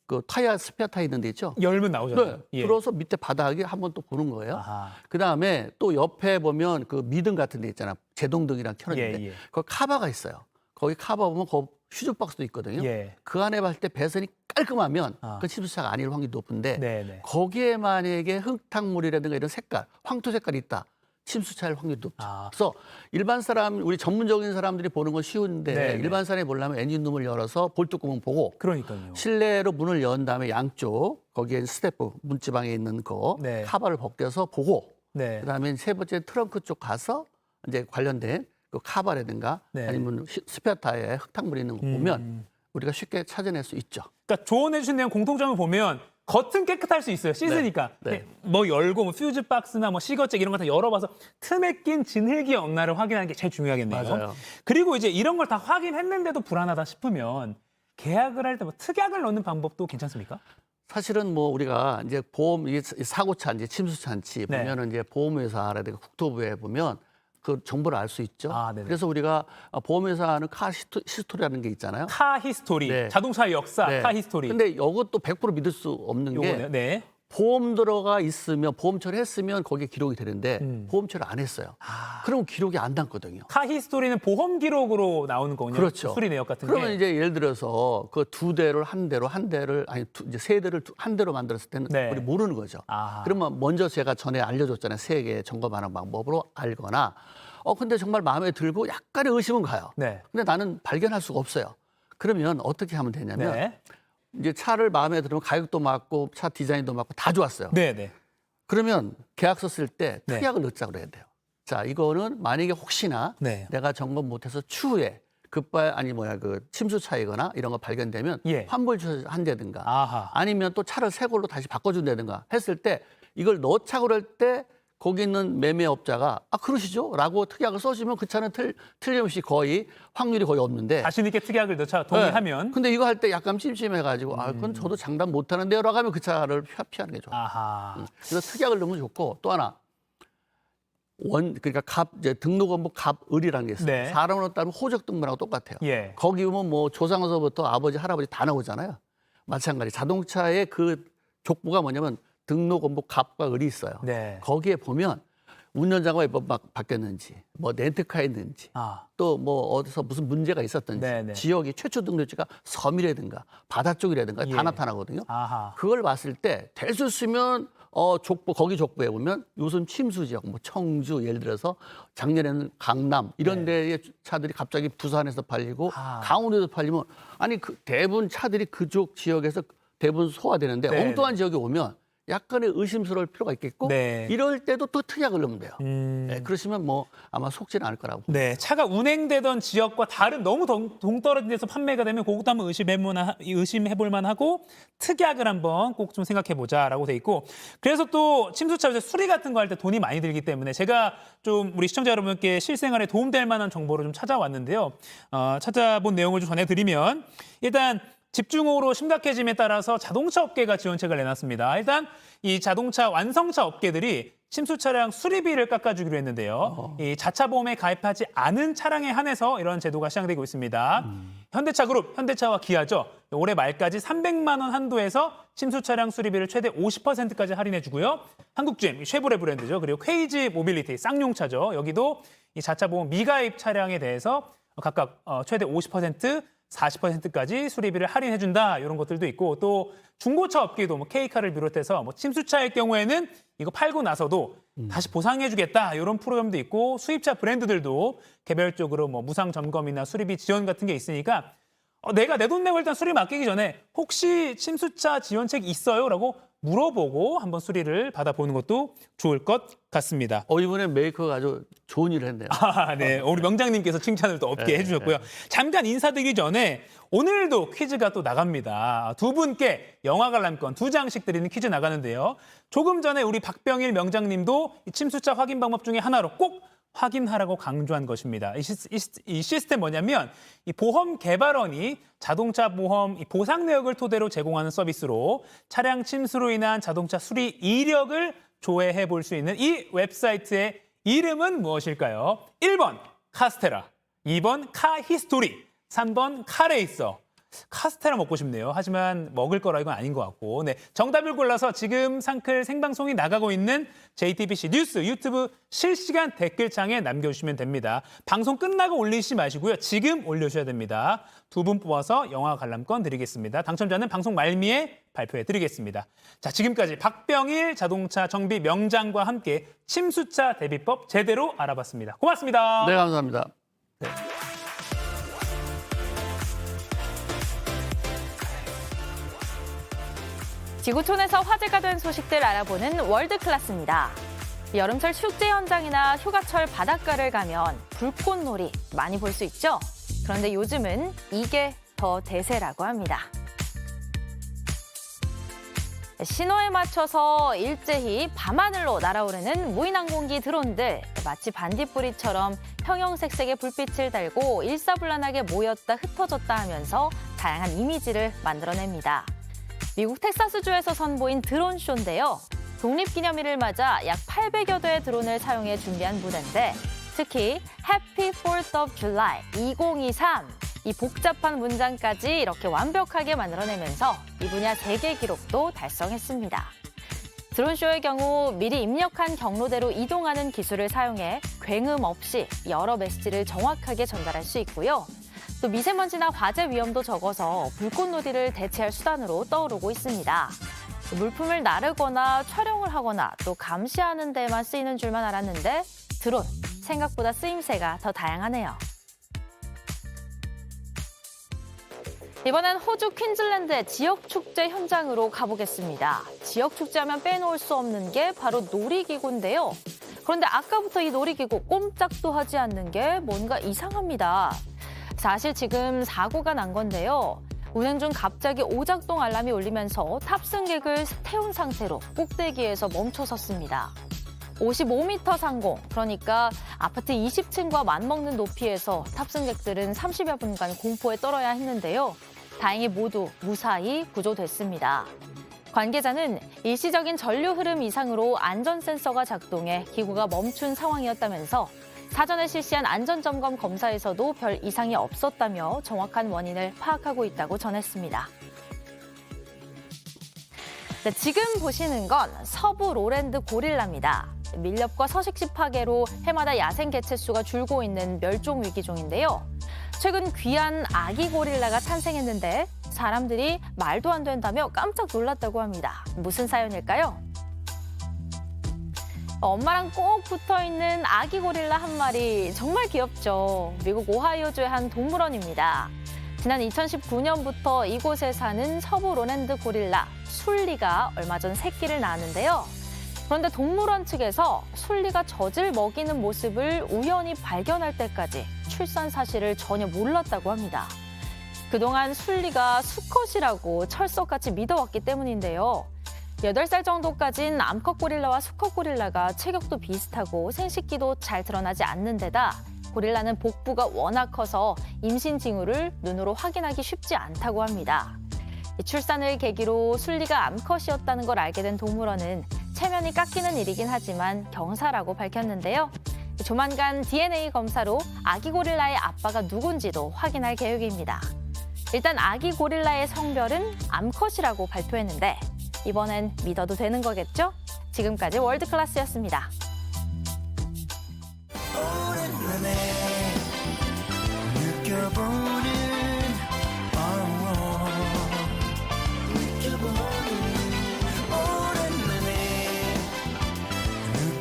그 타이어 스페어 타이어 있는 데 있죠. 열면 나오잖아요. 네. 예. 들어서 밑에 바닥에 한번 또 보는 거예요. 아하. 그다음에 또 옆에 보면 그 미등 같은 데 있잖아. 제동등이랑 켜놨는데 예, 예. 거기 카바가 있어요. 거기 카바 보면 그 휴즈 박스도 있거든요. 예. 그 안에 봤을 때 배선이 깔끔하면 아. 그 침수차가 아닐 확률이 높은데 네네. 거기에 만약에 흙탕물이라든가 이런 색깔, 황토 색깔이 있다. 침수차일 확률이 높죠. 아. 그래서 일반 사람, 우리 전문적인 사람들이 보는 건 쉬운데 네네. 일반 사람이 보려면 엔진룸을 열어서 볼트구멍 보고 그러니까요. 실내로 문을 연 다음에 양쪽 거기에 스태프 문지방에 있는 거 네. 카바를 벗겨서 보고 네. 그다음에 세 번째 트렁크 쪽 가서 이제 관련된 그 카바라든가 네. 아니면 스페어 타이어에 흙탕물이 있는 거 보면 우리가 쉽게 찾아낼 수 있죠. 그러니까 조언해 주신 내용 공통점을 보면 겉은 깨끗할 수 있어요. 씻으니까. 네. 뭐 열고 뭐 퓨즈 박스나 뭐 시거잭 이런 거 다 열어봐서 틈에 낀 진흙이 없나를 확인하는 게 제일 중요하겠네요. 맞아요. 그리고 이제 이런 걸 다 확인했는데도 불안하다 싶으면 계약을 할 때 뭐 특약을 넣는 방법도 괜찮습니까? 사실은 뭐 우리가 이제 보험 이게 사고차 이제 침수차인지 네. 보면은 이제 보험회사라든가 국토부에 보면 그 정보를 알 수 있죠. 아, 네네. 그래서 우리가 보험회사는 카 히스토리라는 게 있잖아요. 카 히스토리, 네. 자동차의 역사, 네. 카 히스토리. 근데 이것도 100% 믿을 수 없는 요거네요. 게 네. 보험 들어가 있으면 보험 처리했으면 거기에 기록이 되는데 보험 처리 안 했어요. 그럼 기록이 안 남거든요. 카 히스토리는 보험 기록으로 나오는 거군요. 그렇죠. 수리 내역 같은 그러면 게. 이제 예를 들어서 그 두 대를 한 대를 아니 이제 세 대를 한 대로 만들었을 때는 네. 우리 모르는 거죠. 아하. 그러면 먼저 제가 전에 알려줬잖아요. 세 개 점검하는 방법으로 알거나 근데 정말 마음에 들고 약간의 의심은 가요. 네. 근데 나는 발견할 수가 없어요. 그러면 어떻게 하면 되냐면 네. 이제 차를 마음에 들으면 가격도 맞고 차 디자인도 맞고 다 좋았어요. 네, 네. 그러면 계약서 쓸 때 네. 특약을 넣자고 그래야 돼요. 자, 이거는 만약에 혹시나 네. 내가 점검 못해서 추후에 그 침수차이거나 이런 거 발견되면 예. 환불 한다든가 아하. 아니면 또 차를 새 걸로 다시 바꿔준다든가 했을 때 이걸 넣자고 그럴 때 거기 있는 매매업자가 그러시죠? 라고 특약을 써주면 그 차는 틀림없이 거의 확률이 거의 없는데 자신 있게 특약을 넣자 동의하면. 네. 근데 이거 할 때 약간 찜찜해가지고 그건 저도 장담 못하는데요 라고 하면 그 차를 피하는 게 좋아요. 아하. 그래서 특약을 넣으면 좋고 또 하나 그러니까 이제 등록원부 갑을이라는 게 있어요. 네. 사람으로 따르면 호적 등본하고 똑같아요. 예. 거기 보면 뭐 조상서부터 아버지 할아버지 다 나오잖아요. 마찬가지 자동차의 그 족보가 뭐냐면 등록원부 갑과 을이 있어요. 네. 거기에 보면 운전자가 몇 번 바뀌었는지, 뭐 렌트카였는지, 아. 또 뭐 어디서 무슨 문제가 있었던지, 네네. 지역이 최초 등록지가 섬이라든가 바다 쪽이라든가 예. 다 나타나거든요. 아하. 그걸 봤을 때 될 수 있으면 족보 거기 족보에 보면 요즘 침수 지역, 뭐 청주 예를 들어서 작년에는 강남 이런 데의 차들이 갑자기 부산에서 팔리고 강원도에서 팔리면 아니 그 대부분 차들이 그쪽 지역에서 대부분 소화되는데 네네. 엉뚱한 지역에 오면 약간의 의심스러울 필요가 있겠고 네. 이럴 때도 또 특약을 넣으면 돼요. 음. 네, 그러시면 뭐 아마 속지는 않을 거라고. 네, 차가 운행되던 지역과 다른 너무 동떨어진 데서 판매가 되면 그것도 한번 의심해볼 만하고 특약을 한번 꼭 좀 생각해보자라고 돼 있고 그래서 또 침수차 수리 같은 거 할 때 돈이 많이 들기 때문에 제가 좀 우리 시청자 여러분께 실생활에 도움될 만한 정보를 좀 찾아왔는데요. 찾아본 내용을 좀 전해드리면 일단 집중호우로 심각해짐에 따라서 자동차 업계가 지원책을 내놨습니다. 일단 이 자동차 완성차 업계들이 침수 차량 수리비를 깎아주기로 했는데요. 이 자차 보험에 가입하지 않은 차량에 한해서 이런 제도가 시행되고 있습니다. 현대차그룹, 현대차와 기아죠. 올해 말까지 300만 원 한도에서 침수 차량 수리비를 최대 50%까지 할인해주고요. 한국GM, 쉐보레 브랜드죠. 그리고 퀘이지 모빌리티, 쌍용차죠. 여기도 이 자차 보험 미가입 차량에 대해서 각각 최대 50%, 40%까지 수리비를 할인해준다 이런 것들도 있고 또 중고차 업계도 뭐 K카를 비롯해서 뭐 침수차일 경우에는 이거 팔고 나서도 다시 보상해주겠다 이런 프로그램도 있고 수입차 브랜드들도 개별적으로 뭐 무상 점검이나 수리비 지원 같은 게 있으니까 내가 내 돈 내고 일단 수리 맡기기 전에 혹시 침수차 지원책 있어요?라고 물어보고 한번 수리를 받아보는 것도 좋을 것 같습니다. 이번에 메이커가 아주 좋은 일을 했네요. 네. 우리 명장님께서 칭찬을 또 업계 해주셨고요. 잠깐 인사드리기 전에 오늘도 퀴즈가 또 나갑니다. 두 분께 영화 관람권 2장씩 드리는 퀴즈 나가는데요. 조금 전에 우리 박병일 명장님도 이 침수차 확인 방법 중에 하나로 꼭 확인하라고 강조한 것입니다. 이 시스템 뭐냐면 이 보험 개발원이 자동차 보험 보상 내역을 토대로 제공하는 서비스로 차량 침수로 인한 자동차 수리 이력을 조회해 볼 수 있는 이 웹사이트의 이름은 무엇일까요? 1번 카스테라, 2번 카히스토리, 3번 카레이서. 카스테라 먹고 싶네요. 하지만 먹을 거라 이건 아닌 것 같고. 네, 정답을 골라서 지금 상클 생방송이 나가고 있는 JTBC 뉴스 유튜브 실시간 댓글창에 남겨주시면 됩니다. 방송 끝나고 올리시지 마시고요. 지금 올려주셔야 됩니다. 두 분 뽑아서 영화 관람권 드리겠습니다. 당첨자는 방송 말미에 발표해드리겠습니다. 자, 지금까지 박병일 자동차 정비 명장과 함께 침수차 대비법 제대로 알아봤습니다. 고맙습니다. 네, 감사합니다. 네. 지구촌에서 화제가 된 소식들 알아보는 월드클래스입니다. 여름철 축제 현장이나 휴가철 바닷가를 가면 불꽃놀이 많이 볼 수 있죠? 그런데 요즘은 이게 더 대세라고 합니다. 신호에 맞춰서 일제히 밤하늘로 날아오르는 무인항공기 드론들. 마치 반딧불이처럼 형형색색의 불빛을 달고 일사불란하게 모였다 흩어졌다 하면서 다양한 이미지를 만들어냅니다. 미국 텍사스주에서 선보인 드론쇼인데요. 독립기념일을 맞아 약 800여 대의 드론을 사용해 준비한 무대인데 특히 Happy 4th of July 2023 이 복잡한 문장까지 이렇게 완벽하게 만들어내면서 이 분야 세계 기록도 달성했습니다. 드론쇼의 경우 미리 입력한 경로대로 이동하는 기술을 사용해 굉음 없이 여러 메시지를 정확하게 전달할 수 있고요. 또 미세먼지나 화재 위험도 적어서 불꽃놀이를 대체할 수단으로 떠오르고 있습니다. 물품을 나르거나 촬영을 하거나 또 감시하는 데만 쓰이는 줄만 알았는데 드론, 생각보다 쓰임새가 더 다양하네요. 이번엔 호주 퀸즐랜드의 지역축제 현장으로 가보겠습니다. 지역축제하면 빼놓을 수 없는 게 바로 놀이기구인데요. 그런데 아까부터 이 놀이기구 꼼짝도 하지 않는 게 뭔가 이상합니다. 사실 지금 사고가 난 건데요. 운행 중 갑자기 오작동 알람이 울리면서 탑승객을 태운 상태로 꼭대기에서 멈춰섰습니다. 55m 상공, 그러니까 아파트 20층과 맞먹는 높이에서 탑승객들은 30여 분간 공포에 떨어야 했는데요. 다행히 모두 무사히 구조됐습니다. 관계자는 일시적인 전류 흐름 이상으로 안전 센서가 작동해 기구가 멈춘 상황이었다면서 사전에 실시한 안전점검 검사에서도 별 이상이 없었다며 정확한 원인을 파악하고 있다고 전했습니다. 네, 지금 보시는 건 서부 로랜드 고릴라입니다. 밀렵과 서식지 파괴로 해마다 야생 개체수가 줄고 있는 멸종 위기종인데요. 최근 귀한 아기 고릴라가 탄생했는데 사람들이 말도 안 된다며 깜짝 놀랐다고 합니다. 무슨 사연일까요? 엄마랑 꼭 붙어있는 아기 고릴라 한 마리 정말 귀엽죠. 미국 오하이오주의 한 동물원입니다. 지난 2019년부터 이곳에 사는 서부로랜드 고릴라 술리가 얼마 전 새끼를 낳았는데요. 그런데 동물원 측에서 술리가 젖을 먹이는 모습을 우연히 발견할 때까지 출산 사실을 전혀 몰랐다고 합니다. 그동안 술리가 수컷이라고 철석같이 믿어왔기 때문인데요. 8살 정도까지는 암컷 고릴라와 수컷 고릴라가 체격도 비슷하고 생식기도 잘 드러나지 않는 데다 고릴라는 복부가 워낙 커서 임신 징후를 눈으로 확인하기 쉽지 않다고 합니다. 출산을 계기로 술리가 암컷이었다는 걸 알게 된 동물원은 체면이 깎이는 일이긴 하지만 경사라고 밝혔는데요. 조만간 DNA 검사로 아기 고릴라의 아빠가 누군지도 확인할 계획입니다. 일단 아기 고릴라의 성별은 암컷이라고 발표했는데 이번엔 믿어도 되는 거겠죠? 지금까지 월드클래스였습니다. 오랜만에 느껴보는 오랜만에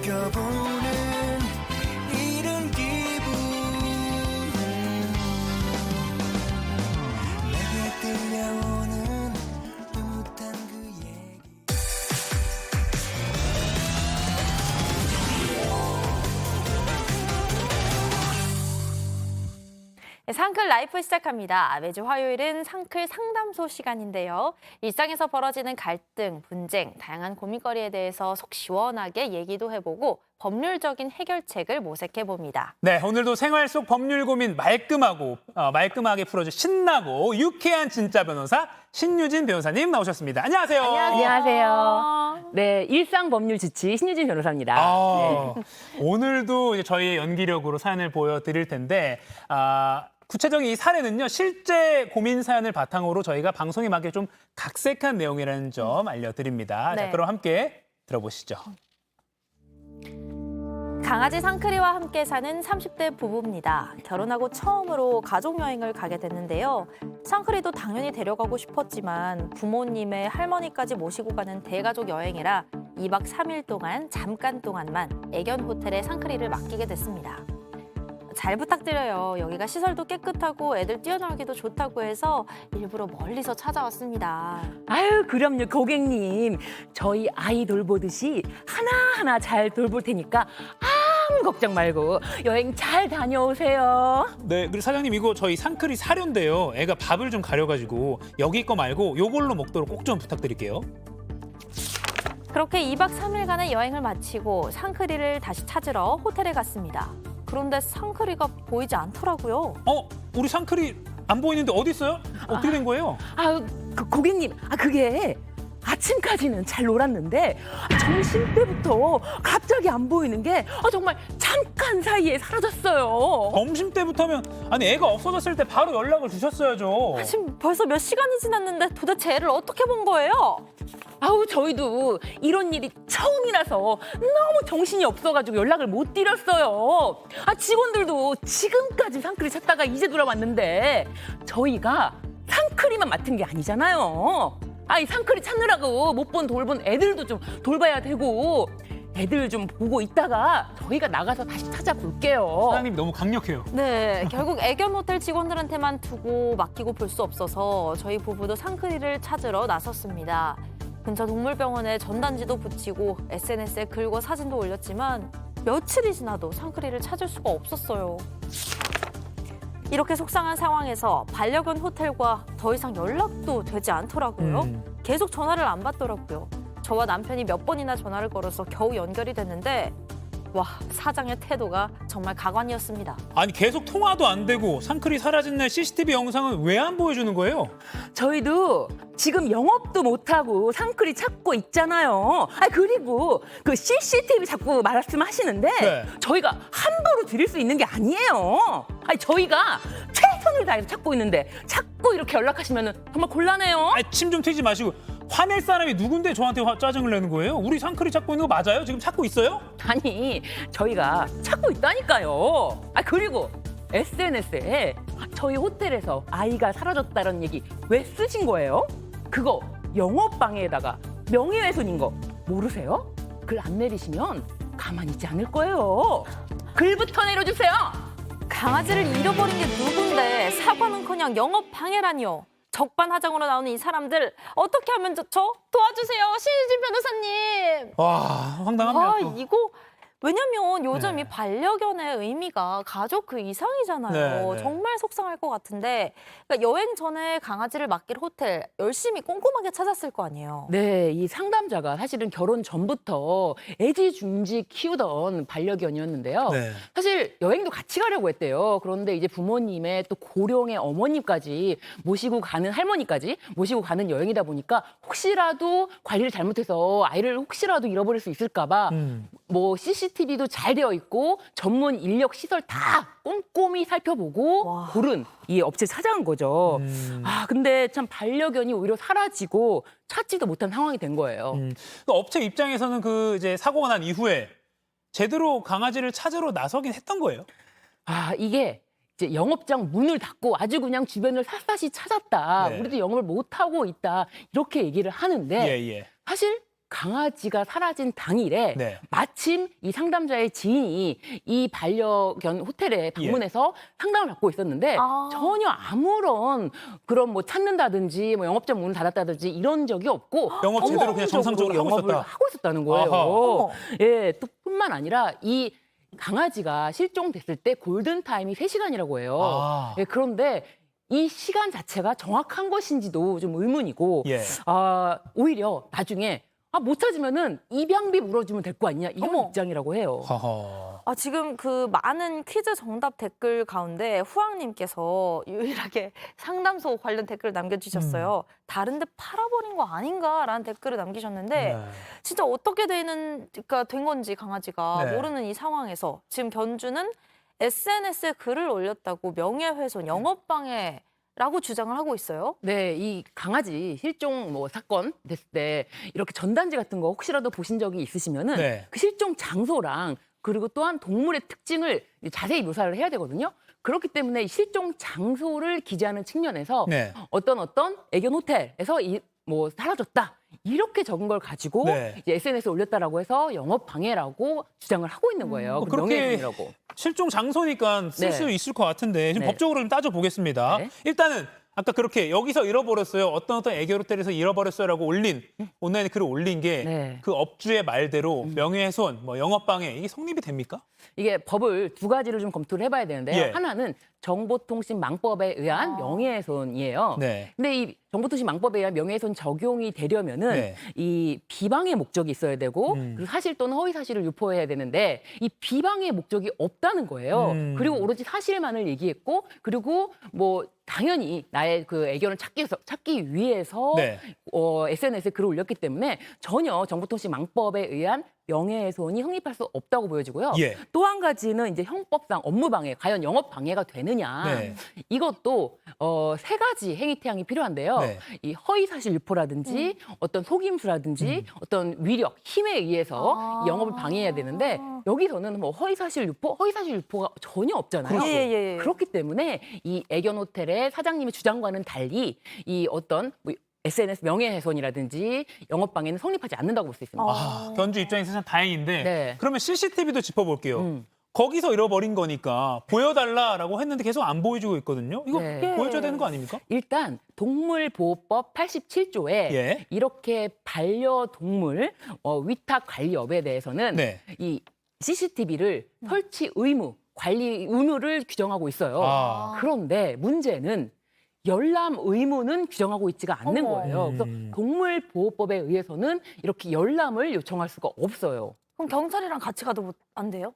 느껴보는 이런 기분 내게 들려오는 듯한 그 얘기 상클 라이프 시작합니다. 매주 화요일은 상클 상담소 시간인데요. 일상에서 벌어지는 갈등, 분쟁, 다양한 고민거리에 대해서 속 시원하게 얘기도 해보고 법률적인 해결책을 모색해봅니다. 네, 오늘도 생활 속 법률 고민 말끔하게 풀어줄 신나고 유쾌한 진짜 변호사 신유진 변호사님 나오셨습니다. 안녕하세요. 안녕하세요. 네, 일상 법률 지치 신유진 변호사입니다. 네. 오늘도 이제 저희의 연기력으로 사연을 보여드릴 텐데 구체적인 이 사례는요, 실제 고민 사연을 바탕으로 저희가 방송에 맞게 좀 각색한 내용이라는 점 알려드립니다. 네. 자, 그럼 함께 들어보시죠. 강아지 상크리와 함께 사는 30대 부부입니다. 결혼하고 처음으로 가족여행을 가게 됐는데요. 상크리도 당연히 데려가고 싶었지만 부모님의 할머니까지 모시고 가는 대가족 여행이라 2박 3일 동안 잠깐 동안만 애견 호텔에 상크리를 맡기게 됐습니다. 잘 부탁드려요. 여기가 시설도 깨끗하고 애들 뛰어놀기도 좋다고 해서 일부러 멀리서 찾아왔습니다. 아유, 그럼요, 고객님. 저희 아이 돌보듯이 하나하나 잘 돌볼 테니까 아무 걱정 말고 여행 잘 다녀오세요. 네, 그리고 사장님 이거 저희 상크리 사료인데요. 애가 밥을 좀 가려가지고 여기 거 말고 요걸로 먹도록 꼭 좀 부탁드릴게요. 그렇게 2박 3일간의 여행을 마치고 상크리를 다시 찾으러 호텔에 갔습니다. 그런데 상크리가 보이지 않더라고요. 우리 상크리 안 보이는데 어디 있어요? 어떻게 된 거예요? 고객님, 그게 아침까지는 잘 놀았는데 점심 때부터 갑자기 안 보이는 게 정말 잠깐 사이에 사라졌어요. 점심 때부터면 아니 애가 없어졌을 때 바로 연락을 주셨어야죠. 지금 벌써 몇 시간이 지났는데 도대체 애를 어떻게 본 거예요? 저희도 이런 일이 처음이라서 너무 정신이 없어가지고 연락을 못 드렸어요. 직원들도 지금까지 상크리 찾다가 이제 돌아왔는데 저희가 상크리만 맡은 게 아니잖아요. 이 상크리 찾느라고 못 본 돌본 애들도 좀 돌봐야 되고 애들 좀 보고 있다가 저희가 나가서 다시 찾아볼게요. 사장님 너무 강력해요. 네, 결국 애견 호텔 직원들한테만 두고 맡기고 볼 수 없어서 저희 부부도 상크리를 찾으러 나섰습니다. 근처 동물병원에 전단지도 붙이고 SNS에 글과 사진도 올렸지만 며칠이 지나도 상크리를 찾을 수가 없었어요. 이렇게 속상한 상황에서 반려견 호텔과 더 이상 연락도 되지 않더라고요. 계속 전화를 안 받더라고요. 저와 남편이 몇 번이나 전화를 걸어서 겨우 연결이 됐는데 사장의 태도가 정말 가관이었습니다. 아니 계속 통화도 안 되고 상크리 사라진 날 CCTV 영상은 왜 안 보여주는 거예요? 저희도 지금 영업도 못하고 상크리 찾고 있잖아요. 그리고 그 CCTV 자꾸 말씀하시는데 네. 저희가 함부로 드릴 수 있는 게 아니에요. 저희가 최선을 다해서 찾고 있는데 자꾸 이렇게 연락하시면 정말 곤란해요. 침 좀 튀지 마시고 화낼 사람이 누군데 저한테 짜증을 내는 거예요? 우리 상크리 찾고 있는 거 맞아요? 지금 찾고 있어요? 아니, 저희가 찾고 있다니까요. 그리고 SNS에 저희 호텔에서 아이가 사라졌다는 얘기 왜 쓰신 거예요? 그거 영업방해에다가 명예훼손인 거 모르세요? 글 안 내리시면 가만히 있지 않을 거예요. 글부터 내려주세요. 강아지를 잃어버린 게 누군데 사과는커녕 영업 방해라니요. 적반하장으로 나오는 이 사람들 어떻게 하면 좋죠? 도와주세요, 신희진 변호사님. 와, 황당합니다. 아, 또. 이거 왜냐면 요즘 네. 이 반려견의 의미가 가족 그 이상이잖아요. 네, 네. 정말 속상할 것 같은데 그러니까 여행 전에 강아지를 맡길 호텔 열심히 꼼꼼하게 찾았을 거 아니에요. 네, 이 상담자가 사실은 결혼 전부터 애지중지 키우던 반려견이었는데요. 네. 사실 여행도 같이 가려고 했대요. 그런데 이제 부모님의 또 고령의 어머님까지 모시고 가는 할머니까지 모시고 가는 여행이다 보니까 혹시라도 관리를 잘못해서 아이를 혹시라도 잃어버릴 수 있을까 봐 뭐 CCTV도 잘 되어 있고 전문 인력 시설 다 꼼꼼히 살펴보고 와. 고른 이 업체 찾아간 거죠. 아, 근데 참 반려견이 오히려 사라지고 찾지도 못한 상황이 된 거예요. 또 업체 입장에서는 그 이제 사고가 난 이후에 제대로 강아지를 찾으러 나서긴 했던 거예요. 아, 이게 이제 영업장 문을 닫고 아주 그냥 주변을 샅샅이 찾았다. 네. 우리도 영업을 못 하고 있다. 이렇게 얘기를 하는데 예, 예. 사실 강아지가 사라진 당일에 네. 마침 이 상담자의 지인이 이 반려견 호텔에 방문해서 상담을 받고 있었는데 아. 전혀 아무런 그런 뭐 찾는다든지 뭐 영업장 문을 닫았다든지 이런 적이 없고 영업 제대로 그냥 정상적으로 하고 영업을 있었다. 하고 있었다는 거예요. 아하. 어머. 예, 또 뿐만 아니라 이 강아지가 실종됐을 때 골든 타임이 3시간이라고 해요. 아. 예, 그런데 이 시간 자체가 정확한 것인지도 좀 의문이고 예. 아, 오히려 나중에 못 찾으면은 입양비 물어주면 될 거 아니냐 이런 어머. 입장이라고 해요. 허허. 아, 지금 그 많은 퀴즈 정답 댓글 가운데 후왕님께서 유일하게 상담소 관련 댓글을 남겨주셨어요. 다른데 팔아버린 거 아닌가라는 댓글을 남기셨는데 네. 진짜 진짜 어떻게 그러니까 된 건지 강아지가 네. 모르는 이 상황에서 지금 견주는 SNS에 글을 올렸다고 명예훼손, 영업방해라고 주장을 하고 있어요. 네, 이 강아지 실종 뭐 사건 됐을 때 이렇게 전단지 같은 거 혹시라도 보신 적이 있으시면은 네. 그 실종 장소랑 그리고 또한 동물의 특징을 자세히 묘사를 해야 되거든요. 그렇기 때문에 이 실종 장소를 기재하는 측면에서 네. 어떤 애견 호텔에서 뭐 사라졌다 이렇게 적은 걸 가지고 네. 이제 SNS에 올렸다라고 해서 영업 방해라고 주장을 하고 있는 거예요. 그 그렇게 명예훼손이라고. 실종 장소니까 쓸 네. 수 있을 것 같은데 지금 네. 법적으로 좀 따져보겠습니다. 네. 일단은 아까 그렇게 여기서 잃어버렸어요. 어떤 애견 호텔에서 잃어버렸어요라고 올린 온라인에 글을 올린 게 네. 그 업주의 말대로 명예훼손, 뭐 영업방해 이게 성립이 됩니까? 이게 법을 두 가지를 좀 검토를 해봐야 되는데요. 예. 하나는 정보통신망법에 의한 명예훼손이에요. 네. 근데 이 정보통신망법에 의한 명예훼손 적용이 되려면은 네. 이 비방의 목적이 있어야 되고 그리고 사실 또는 허위 사실을 유포해야 되는데 이 비방의 목적이 없다는 거예요. 그리고 오로지 사실만을 얘기했고 그리고 뭐 당연히 나의 그 애견을 찾기 위해서 네. SNS에 글을 올렸기 때문에 전혀 정보통신망법에 의한 명예훼손이 성립할 수 없다고 보여지고요. 예. 또 한 가지는 이제 형법상 업무방해, 과연 영업방해가 되느냐. 네. 이것도 3가지 행위 태양이 필요한데요. 네. 이 허위사실 유포라든지 어떤 속임수라든지 어떤 위력, 힘에 의해서 이 영업을 방해해야 되는데 여기서는 뭐 허위사실 유포가 전혀 없잖아요. 그렇죠. 예. 그렇기 때문에 이 애견 호텔의 사장님의 주장과는 달리 이 어떤 뭐 SNS 명예훼손이라든지 영업방해는 성립하지 않는다고 볼 수 있습니다. 아, 견주 입장에서 참 다행인데 네. 그러면 CCTV도 짚어볼게요. 거기서 잃어버린 거니까 보여달라라고 했는데 계속 안 보여주고 있거든요. 이거 네. 보여줘야 되는 거 아닙니까? 일단 동물보호법 87조에 예. 이렇게 반려동물 위탁 관리업에 대해서는 네. 이 CCTV를 설치 의무, 관리 의무를 규정하고 있어요. 아. 그런데 문제는 열람 의무는 규정하고 있지가 않는 어머. 거예요. 그래서 동물보호법에 의해서는 이렇게 열람을 요청할 수가 없어요. 그럼 경찰이랑 같이 가도 안 돼요?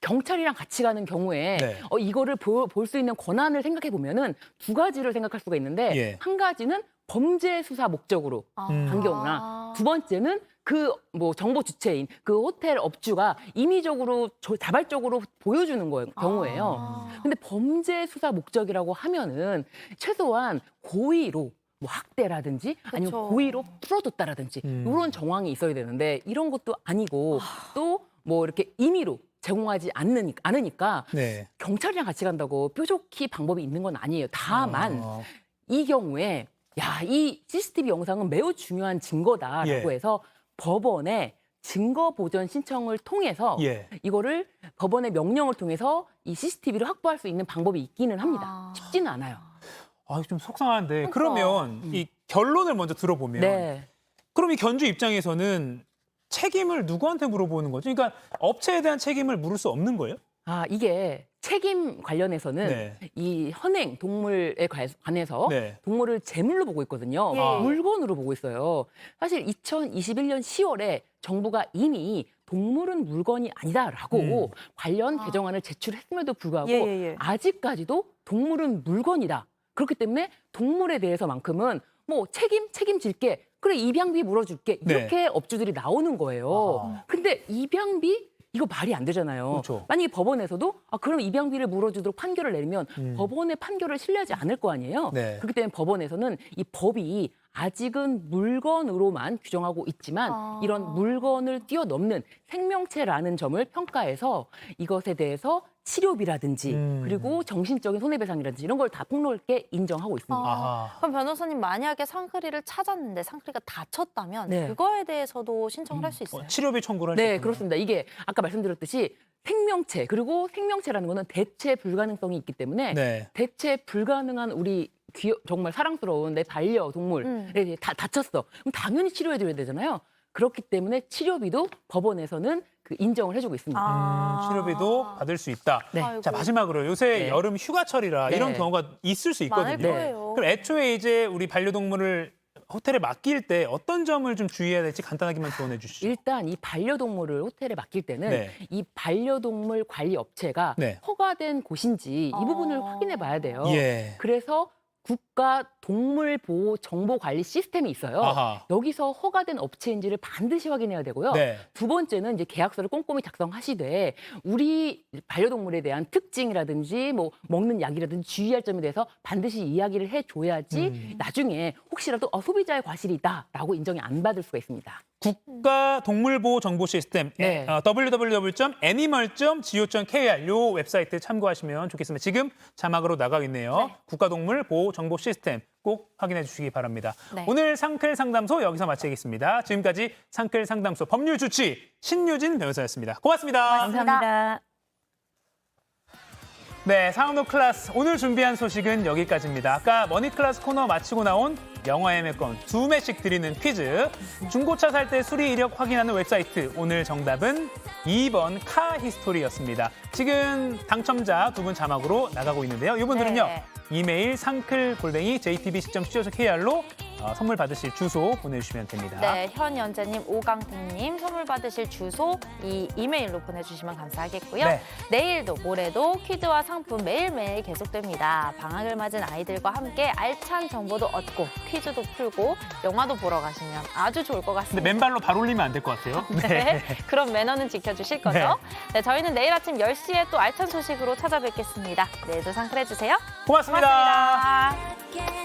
경찰이랑 같이 가는 경우에 네. 이거를 볼 수 있는 권한을 생각해 보면은 2가지를 생각할 수가 있는데 예. 한 가지는 범죄 수사 목적으로 간 경우나 두 번째는 그 뭐 정보 주체인 그 호텔 업주가 임의적으로 자발적으로 보여주는 경우예요. 근데 범죄 수사 목적이라고 하면은 최소한 고의로 뭐 학대라든지 아니면 그쵸. 고의로 풀어줬다라든지 이런 정황이 있어야 되는데 이런 것도 아니고 또 뭐 이렇게 임의로 제공하지 않으니까 네. 경찰이랑 같이 간다고 뾰족히 방법이 있는 건 아니에요. 다만 이 경우에 이 CCTV 영상은 매우 중요한 증거다라고 예. 해서 법원에 증거 보전 신청을 통해서 예. 이거를 법원의 명령을 통해서 이 CCTV를 확보할 수 있는 방법이 있기는 합니다. 쉽지는 않아요. 좀 속상한데 그러면 이 결론을 먼저 들어보면 네. 그럼 이 견주 입장에서는 책임을 누구한테 물어보는 거죠? 그러니까 업체에 대한 책임을 물을 수 없는 거예요? 이게 책임 관련해서는 네. 이 현행 동물에 관해서 네. 동물을 제물로 보고 있거든요. 예. 물건으로 보고 있어요. 사실 2021년 10월에 정부가 이미 동물은 물건이 아니다라고 관련 개정안을 제출했음에도 불구하고 아직까지도 동물은 물건이다. 그렇기 때문에 동물에 대해서만큼은 뭐 책임질게. 그래 입양비 물어줄게. 이렇게 업주들이 나오는 거예요. 근데 입양비? 이거 말이 안 되잖아요. 그렇죠. 만약에 법원에서도 그럼 입양비를 물어주도록 판결을 내리면 법원의 판결을 신뢰하지 않을 거 아니에요. 네. 그렇기 때문에 법원에서는 이 법이 아직은 물건으로만 규정하고 있지만 이런 물건을 뛰어넘는 생명체라는 점을 평가해서 이것에 대해서 치료비라든지 그리고 정신적인 손해배상이라든지 이런 걸 다 폭넓게 인정하고 있습니다. 그럼 변호사님 만약에 상크리를 찾았는데 상크리가 다쳤다면 네. 그거에 대해서도 신청을 할 수 있어요? 치료비 청구를 할 수 네, 있군요. 그렇습니다. 이게 아까 말씀드렸듯이 생명체 그리고 생명체라는 거는 대체 불가능성이 있기 때문에 네. 대체 불가능한 우리 정말 사랑스러운 내 반려동물에 다 다쳤어. 그럼 당연히 치료해줘야 되잖아요. 그렇기 때문에 치료비도 법원에서는 인정을 해주고 있습니다. 치료비도 받을 수 있다. 네. 자, 마지막으로 요새 여름 휴가철이라 네. 이런 경우가 있을 수 많을 있거든요. 거예요. 그럼 애초에 이제 우리 반려동물을 호텔에 맡길 때 어떤 점을 좀 주의해야 될지 간단하게만 조언해 주시죠. 일단 이 반려동물을 호텔에 맡길 때는 네. 이 반려동물 관리 업체가 네. 허가된 곳인지 이 부분을 확인해 봐야 돼요. 예. 그래서 국가 동물보호 정보관리 시스템이 있어요. 아하. 여기서 허가된 업체인지를 반드시 확인해야 되고요. 네. 두 번째는 이제 계약서를 꼼꼼히 작성하시되 우리 반려동물에 대한 특징이라든지 뭐 먹는 약이라든지 주의할 점에 대해서 반드시 이야기를 해줘야지 나중에 혹시라도 소비자의 과실이 있다라고 인정이 안 받을 수가 있습니다. 국가 동물보호 정보 시스템 네. www.animal.go.kr 요 웹사이트 참고하시면 좋겠습니다. 지금 자막으로 나가고 있네요. 네. 국가 동물보호 정보 시스템 꼭 확인해 주시기 바랍니다. 네. 오늘 상클 상담소 여기서 마치겠습니다. 지금까지 상클 상담소 법률 주치 신유진 변호사였습니다. 고맙습니다. 감사합니다. 네, 상황도 클래스 오늘 준비한 소식은 여기까지입니다. 아까 머니 클래스 코너 마치고 나온 영화 예매권 2매씩 드리는 퀴즈. 중고차 살 때 수리 이력 확인하는 웹사이트. 오늘 정답은 2번 카 히스토리였습니다. 지금 당첨자 두 분 자막으로 나가고 있는데요. 이분들은요. 네. 이메일 상클@jtbc.co.kr로 선물 받으실 주소 보내주시면 됩니다. 네, 현연재님, 오강택님 선물 받으실 주소 이 이메일로 보내주시면 감사하겠고요. 네. 내일도 모레도 퀴즈와 상품 매일매일 계속됩니다. 방학을 맞은 아이들과 함께 알찬 정보도 얻고 퀴즈도 풀고 영화도 보러 가시면 아주 좋을 것 근데 같습니다. 맨발로 발 올리면 안 될 것 같아요. 네, 그런 매너는 지켜주실 거죠? 네, 저희는 내일 아침 10시에 또 알찬 소식으로 찾아뵙겠습니다. 내일도 상클해주세요. 고맙습니다. 고맙습니다.